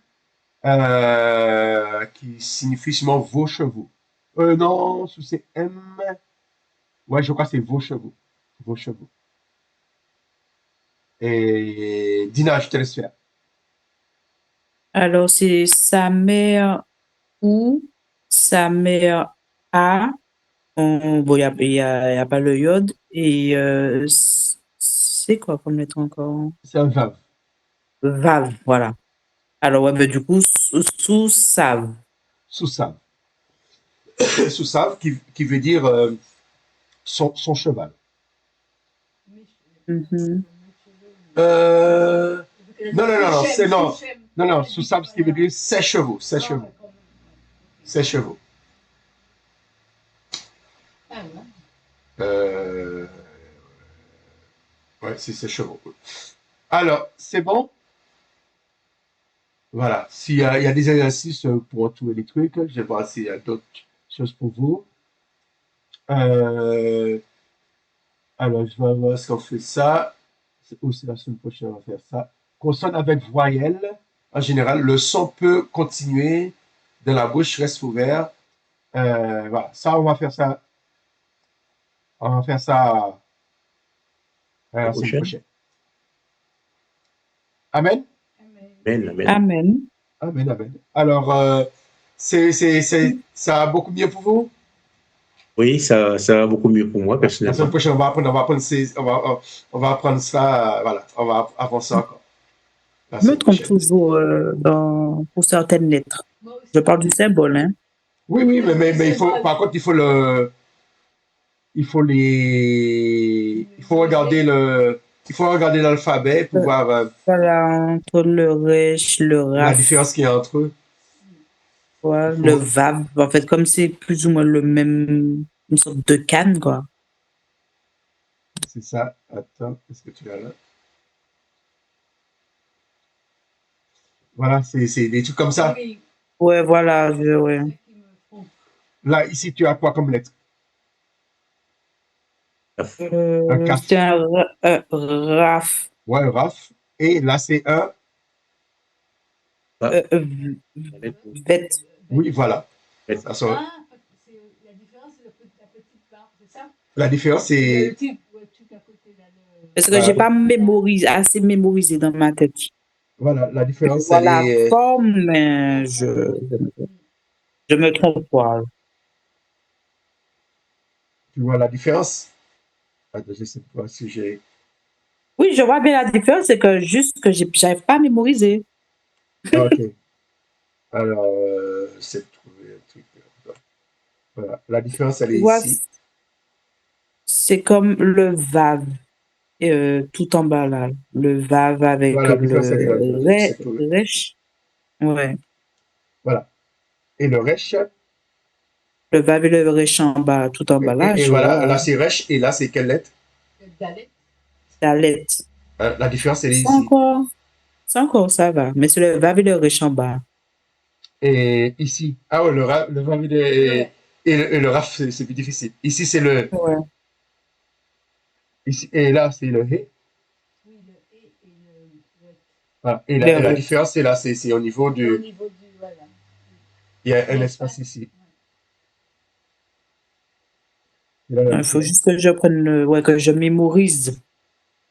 qui signifie seulement vos chevaux. Non, sous CM, ouais, je crois que c'est vos chevaux. Vos chevaux. Et Dina, je te laisse faire. Alors, c'est sa mère ou sa mère a. Bon, il y a pas le yod. Et c'est quoi comme lettre encore? C'est un vav. Vav, voilà. Alors, ouais, ben, du coup, sous sav. Sous sav. Sous sav, qui veut dire son cheval. Mhm. Non, c'est non. Non, sous sav, ce qui veut dire ses chevaux. Ses chevaux. Ses chevaux. Ouais, c'est ses chevaux. Alors, c'est bon? Voilà. S'il y a, il y a des exercices pour tous les trucs, je vais voir s'il y a d'autres choses pour vous. Euh, alors, je vais voir ce qu'on fait ça. C'est aussi la semaine prochaine, on va faire ça. Consonne avec voyelle. En général, le son peut continuer de la bouche, reste ouvert. Voilà. Ça, on va faire ça. On va faire ça La la semaine prochaine. prochaine. Amen. Amen, amen. Amen. Amen, amen. Alors, ça va beaucoup mieux pour vous? Oui, ça va beaucoup mieux pour moi, La semaine personnellement. prochaine, on va apprendre ça, voilà, on va avancer encore. La Je me semaine trompe prochaine. toujours pour certaines lettres. Je parle du symbole, hein. Oui, oui, mais il faut, par contre, il faut regarder l'alphabet pour voir Voilà, entre le rech, le la raf, différence qu'il y a entre eux. quoi, Il le faut, vav. En fait, comme c'est plus ou moins le même, une sorte de canne, quoi. c'est ça. Attends, qu'est-ce que tu as là? Voilà, c'est des trucs comme ça. Ouais, voilà, ouais. Là, ici, tu as quoi comme lettre? Un caf. C'est un raf. Ouais, un raf. Et là, c'est un. Ah, Euh, euh, la lettre. vet. Oui, voilà. Vet. Ça sort. Ah, la différence, c'est la petite barre, c'est ça? La différence, Le c'est. petit truc à côté, là, Parce que j'ai pas mémorisé, assez mémorisé dans ma tête. Voilà, la Je différence, vois elle la est. forme, mais je me trompe pas. Tu vois la différence? Attends, je sais pas si j'ai. Oui, je vois bien la différence, c'est que juste que j'arrive pas à mémoriser. Ah, ok. Alors, c'est de trouver un truc. Voilà. La différence, elle Tu est vois, ici. c'est comme le vav, tout en bas là. Le vav avec Voilà, la différence, elle est là. J'essaie de trouver. resh. Ouais. Voilà. Et le resh. Le vav et le resh en bas, tout en bas là, Et je voilà, vois. là, c'est resh. Et là, c'est quelle lettre? La lettre. La différence, elle est C'est ici. encore, c'est encore, ça va. Mais c'est le vav et le resh en bas. Et ici. Ah ouais, le raf et le raf, c'est plus difficile. Ici, c'est le. Ouais. Ici, et là, c'est le he. Oui, le et le Voilà. Et Le la re. différence, c'est là, c'est au niveau au du. niveau du, voilà. Il y a un espace ici. C'est là la Il faut différence. juste que je prenne ouais, que je mémorise.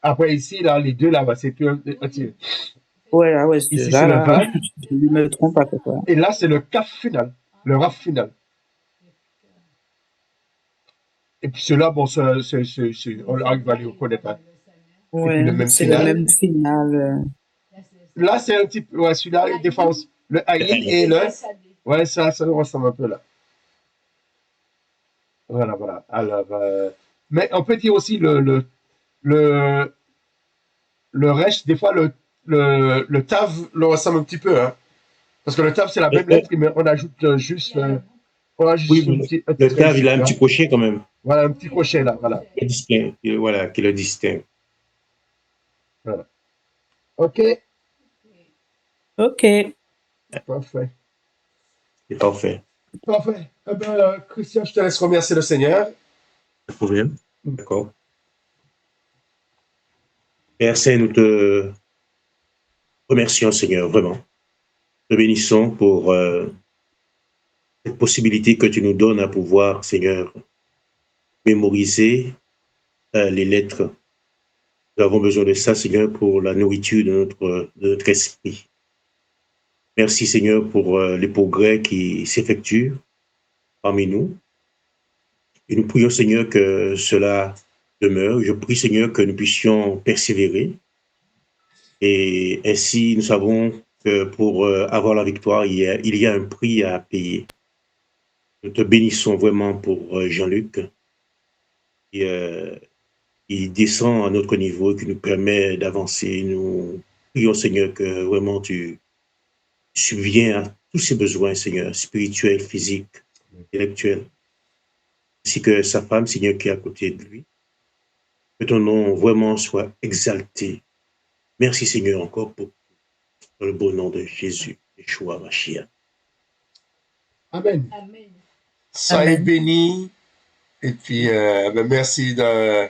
Après, ici, là, les deux là-bas, c'est plus un tiré. Ouais, là, ouais, Ici, c'est là, le là, vav. je me trompe à peu près. Et là, c'est le kaf final. Le raf final. Et puis ceux-là, bon, on arrive à les reconnaître, hein. Et puis Ouais, le même c'est le final. même final. Là, c'est un petit peu. Ouais, celui-là, des fois, le aïn et le. Ouais, ça ressemble un peu là. Voilà, voilà. Alors, mais on peut dire aussi le, le reste, des fois, le tav le ressemble un petit peu, hein. Parce que le tav, c'est la même lettre, mais on ajoute juste, Oui, un petit le trait TAV, ici, il a tu un vois. petit crochet quand même. Voilà, un petit crochet là, voilà. Qui le distingue, voilà, qui le distingue. Voilà. Ok, Ok. parfait. C'est parfait. Parfait. Eh ben, Christian, je te laisse remercier le Seigneur. Pas de problème. D'accord. Père Saint, nous te remercions, Seigneur, vraiment. Te bénissons pour cette possibilité que tu nous donnes à pouvoir, Seigneur, mémoriser les lettres. Nous avons besoin de ça, Seigneur, pour la nourriture de notre esprit. Merci, Seigneur, pour les progrès qui s'effectuent parmi nous. Et nous prions, Seigneur, que cela demeure. Je prie, Seigneur, que nous puissions persévérer. Et ainsi, nous savons que pour avoir la victoire, il y a un prix à payer. Nous te bénissons vraiment pour Jean-Luc, qui, qui descend à notre niveau et qui nous permet d'avancer. Nous prions, Seigneur, que vraiment tu subviens à tous ses besoins, Seigneur, spirituels, physiques, intellectuels, ainsi que sa femme, Seigneur, qui est à côté de lui. Que ton nom vraiment soit exalté. Merci, Seigneur, encore pour. Dans le beau nom de Jésus, Yeshua Mashiach. Amen. Amen. Soyez Amen. bénis. Et puis, merci de